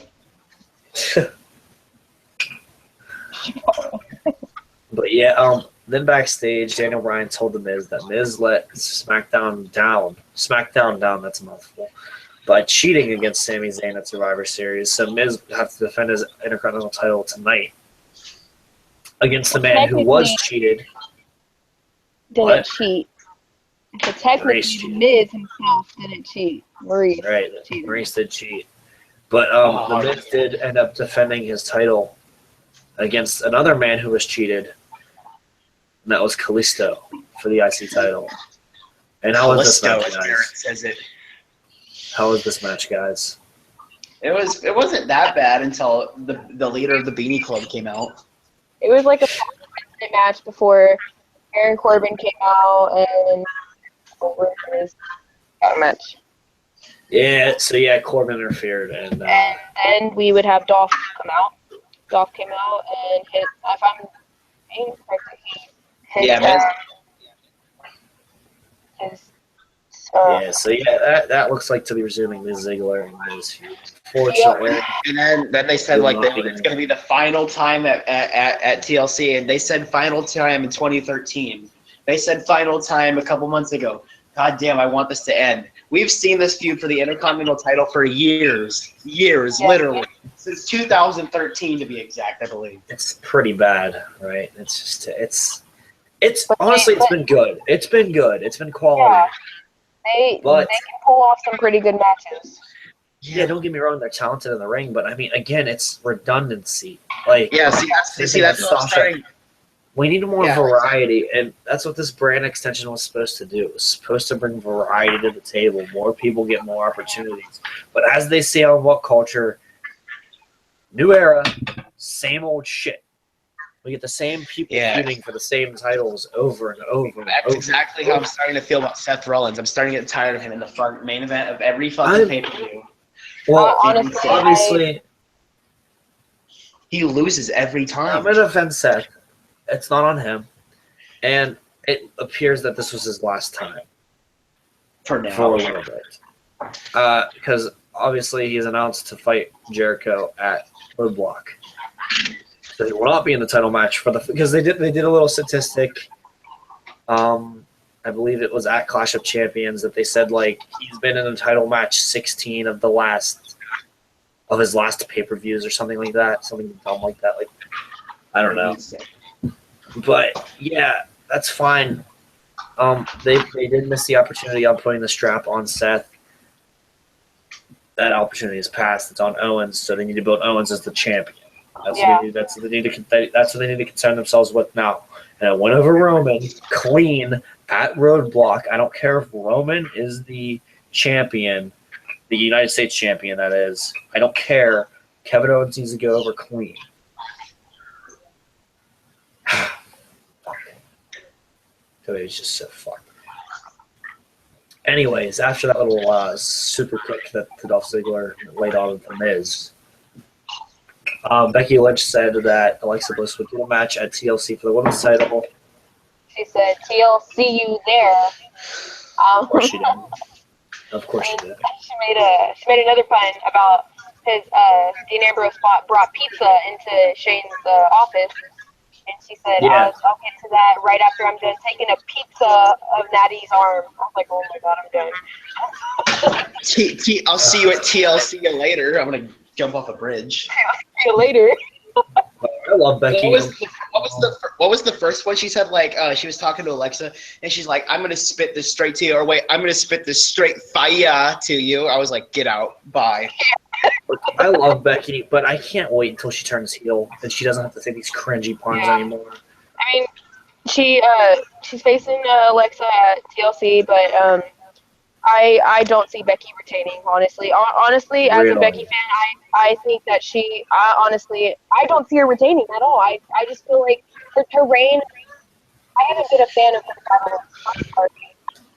But yeah, then backstage, Daniel Bryan told The Miz that Miz let SmackDown down, that's a mouthful, by cheating against Sami Zayn at Survivor Series. So Miz would have to defend his Intercontinental title tonight against the man who was cheated. Didn't cheat. But technically, Miz himself didn't cheat. Maurice. Right, Maurice did cheat. But The Miz did end up defending his title against another man who was cheated, and that was Kalisto for the IC title. And how was this match, guys? Says it. How was this match, guys? It wasn't that bad until the leader of the Beanie Club came out. It was like a match before Aaron Corbin came out and his match. Yeah, so yeah, Corbin interfered, and then we would have Dolph come out. Dolph came out and hit, if I'm being correct, he hit that looks like to be resuming Miz Ziggler and Miz feud. Fortunately. And then they said it's going to be the final time at TLC, and they said final time in 2013. They said final time a couple months ago. God damn, I want this to end. We've seen this feud for the Intercontinental title for years, literally. Since 2013, to be exact, I believe. It's pretty bad, right? It's just, it's honestly, it's been good. It's been good. It's been quality. Yeah. They can pull off some pretty good matches. Yeah, don't get me wrong, they're talented in the ring, but I mean, again, it's redundancy. Like, that's starting. We need more variety, and that's what this brand extension was supposed to do. It was supposed to bring variety to the table. More people get more opportunities. But as they say on What Culture, new era, same old shit. We get the same people feuding for the same titles over and over. That's exactly how I'm starting to feel about Seth Rollins. I'm starting to get tired of him in the main event of every fucking pay-per-view. Well, obviously, he loses every time. I'm going to defend Seth. It's not on him. And it appears that this was his last time. For now. For a little bit. Because obviously he's announced to fight Jericho at Roadblock. So he will not be in the title match because they did a little statistic. I believe it was at Clash of Champions that they said like he's been in a title match 16 of his last pay-per-views or something like that, something dumb like that. Like I don't know, but yeah, that's fine. They did miss the opportunity on putting the strap on Seth. That opportunity is passed. It's on Owens, so they need to build Owens as the champion. That's what they need to concern themselves with now. And it went over Roman clean at Roadblock. I don't care if Roman is the champion, the United States champion, that is. I don't care. Kevin Owens needs to go over clean. Today's just so fucked. Anyways, after that little super kick that Dolph Ziggler laid on The Miz, Becky Lynch said that Alexa Bliss would do a match at TLC for the women's title. She said, TLC you there. Of course she did. Of course she did. She made another pun about his Dean Ambrose brought pizza into Shane's office. And she said, I'll get to that right after I'm done taking a pizza of Natty's arm. I was like, oh my God, I'm done. I'll see you at TLC later. I'm going to jump off a bridge. See you later. I love Becky. What was the first one? She said, like, she was talking to Alexa, and she's like, I'm going to spit this straight to you. Or wait, I'm going to spit this straight fire to you. I was like, get out. Bye. I love Becky, but I can't wait until she turns heel and she doesn't have to say these cringy puns anymore. I mean, she's facing Alexa at TLC, but I don't see Becky retaining, honestly. Honestly, as a Becky fan, I think that I don't see her retaining at all. I just feel like her reign, I haven't been a fan of her.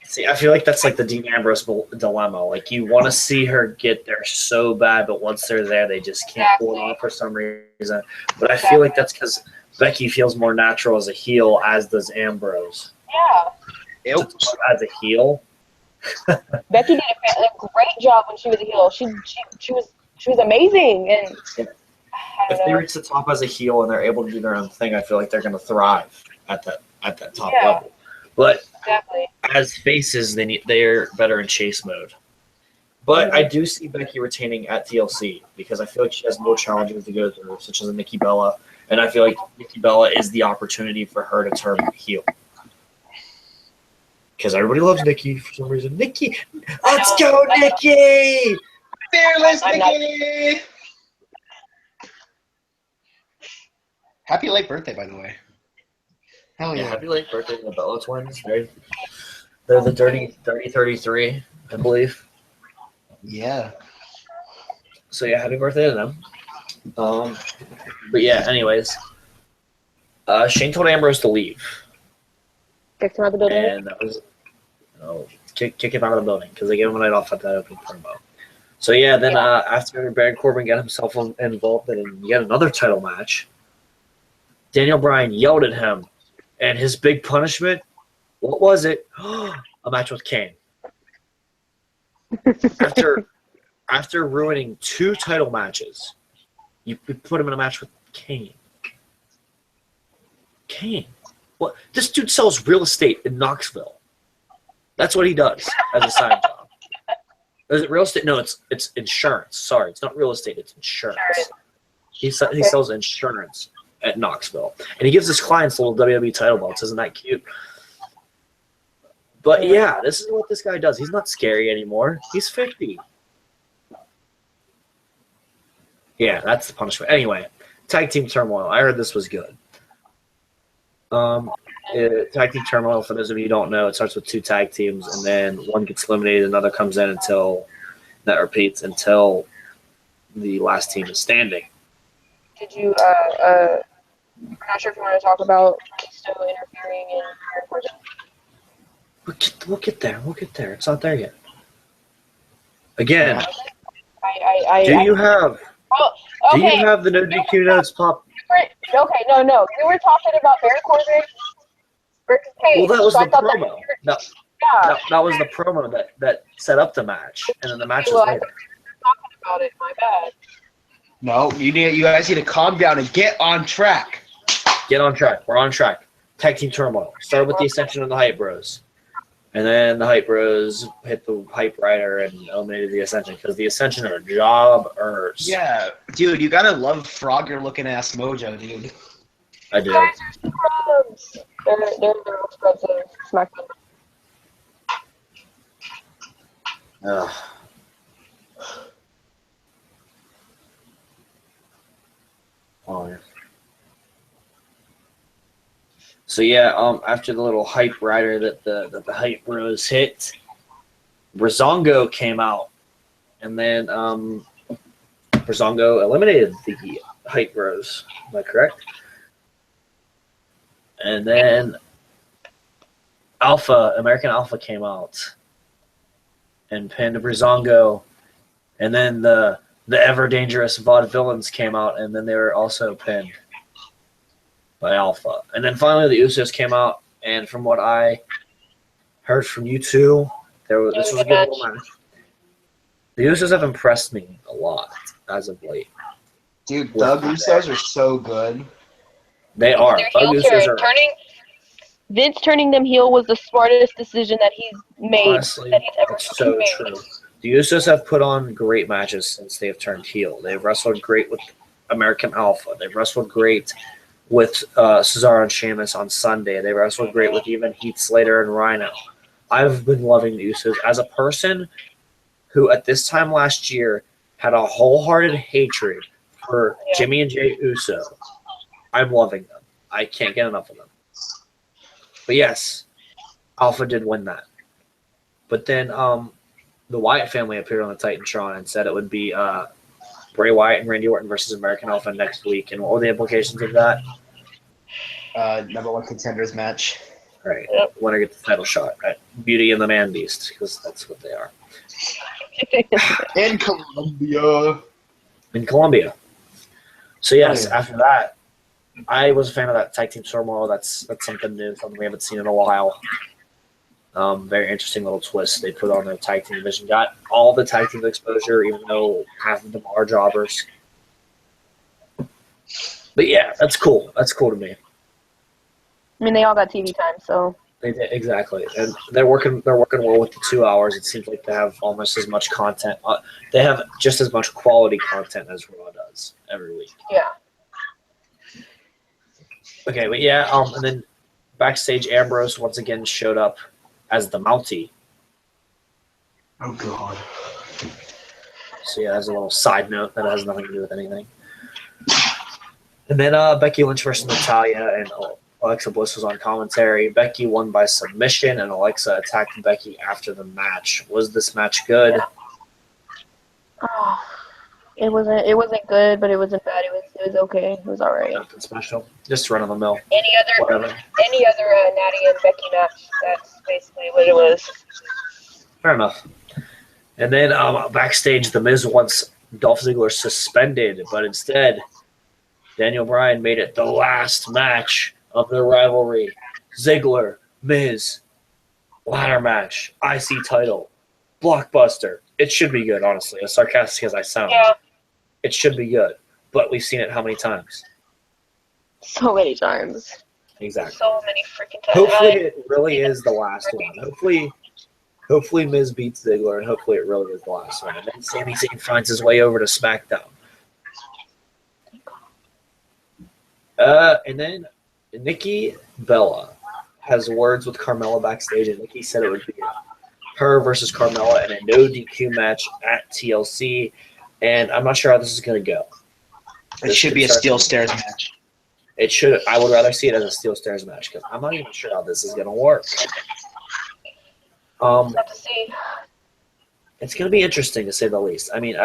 See, I feel like that's like the Dean Ambrose dilemma. Like, you want to see her get there so bad, but once they're there, they just can't pull it off for some reason. But I feel like that's because Becky feels more natural as a heel, as does Ambrose. Yeah. As a heel. Becky did a great job when she was a heel. She was amazing. And if they reach the top as a heel and they're able to do their own thing, I feel like they're going to thrive at that top level. But as faces, they're better in chase mode. But I do see Becky retaining at TLC because I feel like she has more challenges to go through, such as a Nikki Bella, and I feel like Nikki Bella is the opportunity for her to turn heel. Because everybody loves Nikki for some reason. Nikki, let's go, Nikki! Fearless Nikki! Happy late birthday, by the way. Hell Yeah, yeah. happy late birthday to the Bella twins. They're the 33, I believe. Yeah. So yeah, happy birthday to them. But yeah, anyways, Shane told Ambrose to leave, Kicked him out the building. and that was kick him out of the building because they gave him a night off at that opening promo. So yeah, then after Baron Corbin got himself involved in yet another title match, Daniel Bryan yelled at him, and his big punishment, what was it? A match with Kane. After ruining 2 title matches, you put him in a match with Kane. Kane. What? This dude sells real estate in Knoxville. That's what he does as a side job. Is it real estate? No, it's insurance. Sorry, it's not real estate. It's insurance. He sells insurance at Knoxville, and he gives his clients little WWE title belts. Isn't that cute? But yeah, this is what this guy does. He's not scary anymore. He's 50. Yeah, that's the punishment. Anyway, Tag Team Turmoil. I heard this was good. Tag Team Turmoil, for those of you who don't know, it starts with 2 tag teams, and then one gets eliminated, another comes in until that repeats until the last team is standing. Did you? I'm not sure if you want to talk about still interfering in. We'll get there. We'll get there. It's not there yet. Again, do you have the no DQ notes pop? Okay, no. We were talking about Baron Corbin versus Kane. Well, that was so the promo. That was the promo that set up the match, and then the match was later. Talking about it. My bad. No, you guys need to calm down and get on track. Get on track. We're on track. Tag Team Turmoil. Started with the Ascension and the Hype Bros. And then the Hype Bros hit the Hype Rider and eliminated the Ascension because the Ascension are jobbers. Yeah, dude, you gotta love Frogger looking ass Mojo, dude. I do. They're scrubs of SmackDown. Oh yeah. So yeah, after the little Hype Rider that the Hype Bros hit, Brazongo came out, and then Brazongo eliminated the Hype Bros. Am I correct? And then American Alpha came out and pinned Brazongo, and then the ever dangerous Vaudevillains came out, and then they were also pinned by Alpha. And then finally the Usos came out, and from what I heard from you two, this was a good little match. The Usos have impressed me a lot as of late. Dude, Doug Usos are so good. They are. Vince turning them heel was the smartest decision that he's made. Honestly, that he's ever it's so made. true. The Usos have put on great matches since they have turned heel. They've wrestled great with American Alpha. They've wrestled great with Cesaro and Sheamus on Sunday. They wrestled great with even Heath Slater and Rhino. I've been loving the Usos. As a person who at this time last year had a wholehearted hatred for Jimmy and Jay Uso, I'm loving them. I can't get enough of them. But yes, Alpha did win that. But then the Wyatt family appeared on the Titantron and said it would be Bray Wyatt and Randy Orton versus American Alpha next week. And what were the implications of that? Number 1 contenders match. Right. Winner gets the title shot. Right? Beauty and the Man Beast, because that's what they are. In Colombia. In Colombia. So yes, after that, I was a fan of that Tag Team Turmoil. That's something new, something we haven't seen in a while. Very interesting little twist they put on their tag team division. Got all the tag team exposure, even though half of them are jobbers. But yeah, that's cool. That's cool to me. I mean, they all got TV time, so. They did, exactly, and they're working well with the 2 hours. It seems like they have almost as much content. They have just as much quality content as Raw does every week. Yeah. Okay, but yeah, and then backstage, Ambrose once again showed up as the Mountie. Oh God. So yeah, as a little side note that has nothing to do with anything. And then Becky Lynch versus Natalya, and Alexa Bliss was on commentary. Becky won by submission, and Alexa attacked Becky after the match. Was this match good? Oh, it wasn't good, but it wasn't bad. It was okay. It was alright. Nothing special. Just run of the mill. Any other Whatever. Natty and Becky match? That's basically what it was. Fair enough. And then backstage, The Miz wants Dolph Ziggler suspended, but instead, Daniel Bryan made it the last match of their rivalry. Ziggler, Miz, ladder match, IC title, blockbuster. It should be good, honestly. As sarcastic as I sound, it should be good. But we've seen it how many times? So many times. Exactly. So many freaking times. Hopefully, it really is the last one. Hopefully, Miz beats Ziggler, and hopefully, it really is the last one. And then Sami Zayn finds his way over to SmackDown. And then Nikki Bella has words with Carmella backstage, and Nikki said it would be her versus Carmella in a no DQ match at TLC. And I'm not sure how this is going to go. It should be a steel stairs match. It should. I would rather see it as a steel stairs match because I'm not even sure how this is going to work. Have to see. It's going to be interesting to say the least. I mean,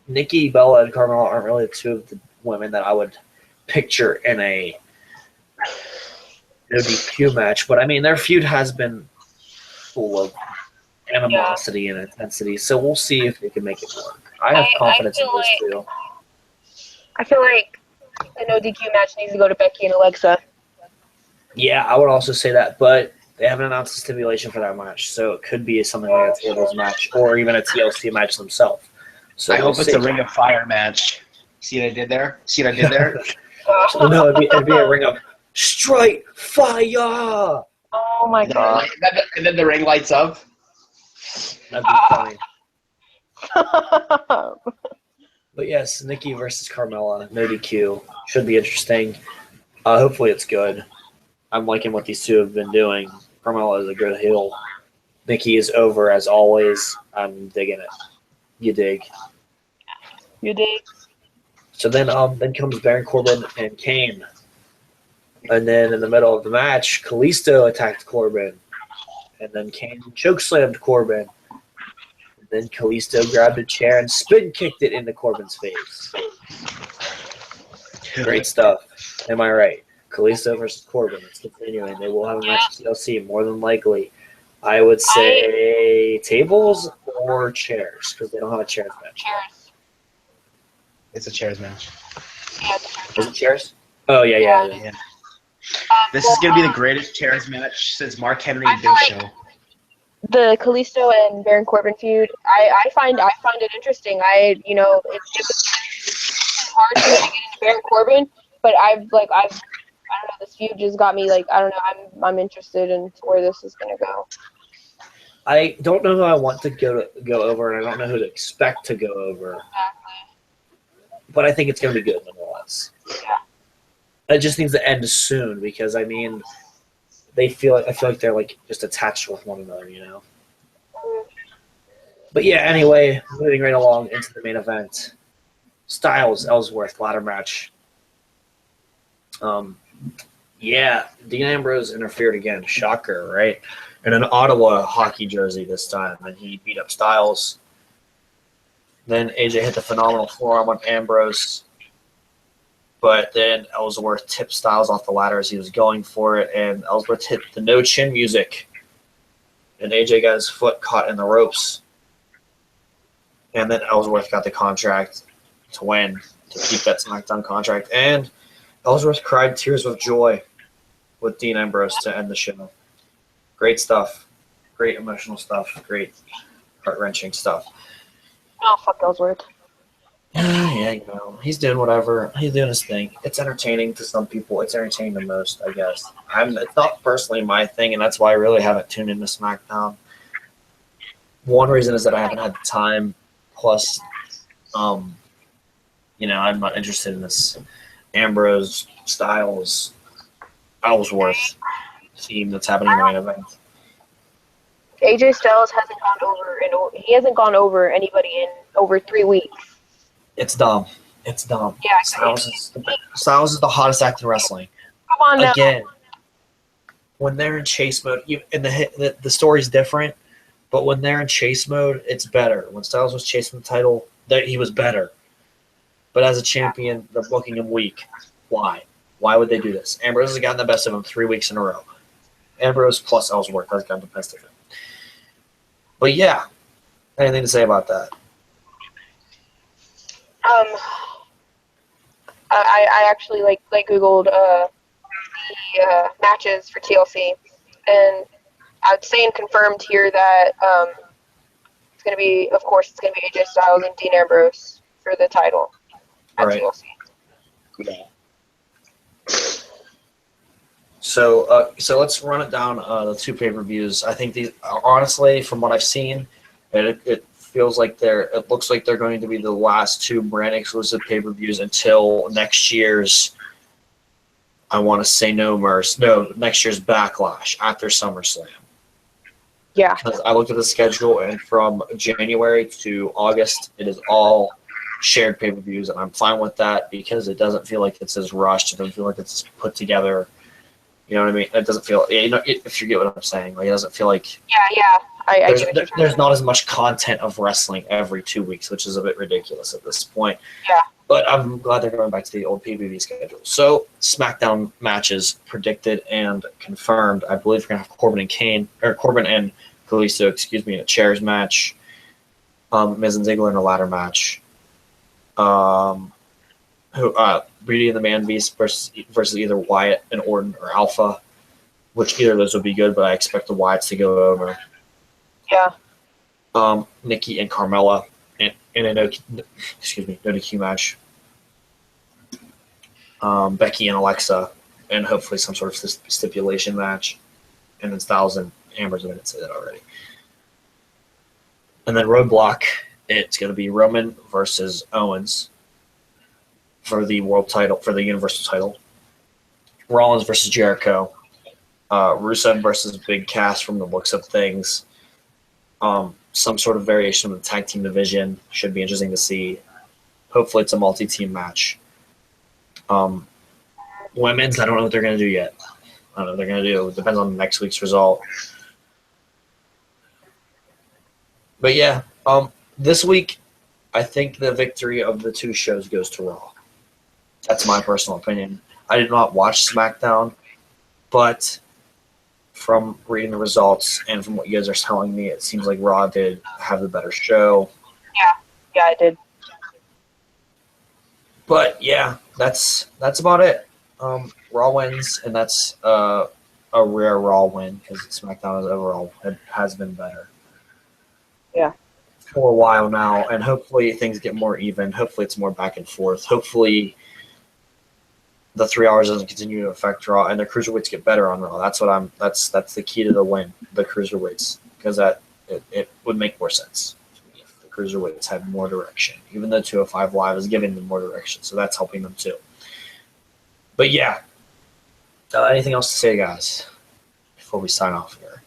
Nikki Bella and Carmella aren't really two of the women that I would picture in a no DQ match, but I mean their feud has been full of animosity and intensity, so we'll see if they can make it work. I have confidence in those two. I feel like the no DQ match needs to go to Becky and Alexa. Yeah, I would also say that, but they haven't announced a stipulation for that match, so it could be something like a tables match or even a TLC match themselves. So I hope it's a Ring of Fire match. See what I did there? No, it'd be a Ring of Straight Fire. Oh my god! And then the ring lights up. That'd be funny. But yes, Nikki versus Carmella, no DQ. Should be interesting. Hopefully it's good. I'm liking what these two have been doing. Carmella is a good heel. Nikki is over as always. I'm digging it. You dig. You dig. So then comes Baron Corbin and Kane. And then in the middle of the match, Kalisto attacked Corbin. And then Kane chokeslammed Corbin. And then Kalisto grabbed a chair and spin kicked it into Corbin's face. Great stuff. Am I right? Kalisto versus Corbin. It's continuing. They will have a match at TLC, more than likely. I would say tables or chairs, because they don't have a chairs match. It's a chairs match. Is it chairs? Oh, yeah. This is going to be the greatest chairs match since Mark Henry and Big Show. The Kalisto and Baron Corbin feud, I find it interesting. It was hard to get into Baron Corbin, but I don't know, this feud just got me I don't know, I'm interested in where this is gonna go. I don't know who I want to go over, and I don't know who to expect to go over. Exactly. But I think it's gonna be good nonetheless. Yeah. It just needs to end soon because I feel like they're just attached with one another, you know. But yeah, anyway, moving right along into the main event. Styles Ellsworth ladder match. Dean Ambrose interfered again. Shocker, right? In an Ottawa hockey jersey this time, and he beat up Styles. Then AJ hit the phenomenal forearm on Ambrose. But then Ellsworth tipped Styles off the ladder as he was going for it, and Ellsworth hit the no chin music. And AJ got his foot caught in the ropes. And then Ellsworth got the contract to win, to keep that SmackDown contract. And Ellsworth cried tears of joy with Dean Ambrose to end the show. Great stuff. Great emotional stuff. Great heart-wrenching stuff. Oh, fuck Ellsworth. Yeah, he's doing whatever. He's doing his thing. It's entertaining to some people. It's entertaining the most, I guess. It's not personally my thing, and that's why I really haven't tuned into SmackDown. One reason is that I haven't had the time. Plus, I'm not interested in this Ambrose Styles Ellsworth theme that's happening in the main event. AJ Styles hasn't gone over anybody in over 3 weeks. It's dumb. It's dumb. Yeah, Styles is the hottest act in wrestling. come on now. Again, when they're in chase mode, the story's different, but when they're in chase mode, it's better. When Styles was chasing the title, he was better. But as a champion, they're booking him weak. Why? Why would they do this? Ambrose has gotten the best of him 3 weeks in a row. Ambrose plus Ellsworth has gotten the best of him. But yeah, anything to say about that? I actually like Googled the matches for TLC, and I'd say and confirmed here that it's gonna be AJ Styles and Dean Ambrose for the title at Right. TLC. Yeah. So let's run it down the 2 pay-per-views. I think these, honestly, from what I've seen, it feels like it looks like they're going to be the last 2 brand exclusive pay-per-views until next year's. I want to say next year's Backlash after SummerSlam. Yeah. Because I looked at the schedule, and from January to August, it is all shared pay-per-views, and I'm fine with that because it doesn't feel like it's as rushed. It doesn't feel like it's put together. You know what I mean? It doesn't feel, if you get what I'm saying, like it doesn't feel like Yeah. I get what you're trying there's to not as much content of wrestling every 2 weeks, which is a bit ridiculous at this point. Yeah. But I'm glad they're going back to the old PVV schedule. So SmackDown matches predicted and confirmed. I believe we're going to have Corbin and Kalisto, in a chairs match. Miz and Ziggler in a ladder match. Beauty and the Man Beast versus either Wyatt and Orton or Alpha, which either of those would be good, but I expect the Wyatts to go over. Yeah. Nikki and Carmella in a no DQ match. Becky and Alexa, and hopefully some sort of stipulation match. And then Styles and Ambrose, I didn't say that already. And then Roadblock, it's going to be Roman versus Owens for the world title, for the Universal title. Rollins versus Jericho. Rusev versus Big Cass from the looks of things. Some sort of variation of the tag team division. Should be interesting to see. Hopefully it's a multi-team match. Women's, I don't know what they're going to do yet. I don't know what they're going to do. It depends on next week's result. But yeah, this week, I think the victory of the 2 shows goes to Raw. That's my personal opinion. I did not watch SmackDown, but from reading the results and from what you guys are telling me, it seems like Raw did have the better show. Yeah, I did. But yeah, that's about it. Raw wins, and that's a rare Raw win because SmackDown overall has been better. Yeah. For a while now, and hopefully things get more even. Hopefully it's more back and forth. Hopefully the 3 hours doesn't continue to affect Raw, and the cruiserweights get better on Raw. That's that's the key to the win. The cruiserweights, because it would make more sense if the cruiserweights had more direction. Even though 205 Live is giving them more direction, so that's helping them too. But yeah, anything else to say, guys, before we sign off here?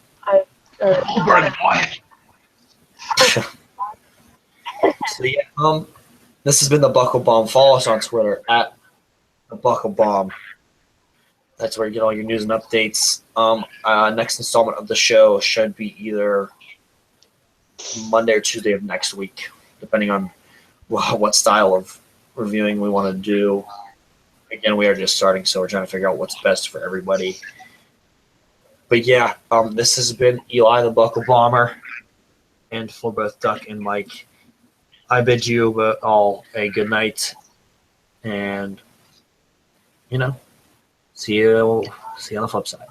So yeah, this has been the Buckle Bomb. Follow us on Twitter at the Buckle Bomb. That's where you get all your news and updates. Next installment of the show should be either Monday or Tuesday of next week, depending on what style of reviewing we want to do. Again, we are just starting, so we're trying to figure out what's best for everybody. But yeah, this has been Eli the Buckle Bomber, and for both Duck and Mike, I bid you all a good night, and see you on the flip side.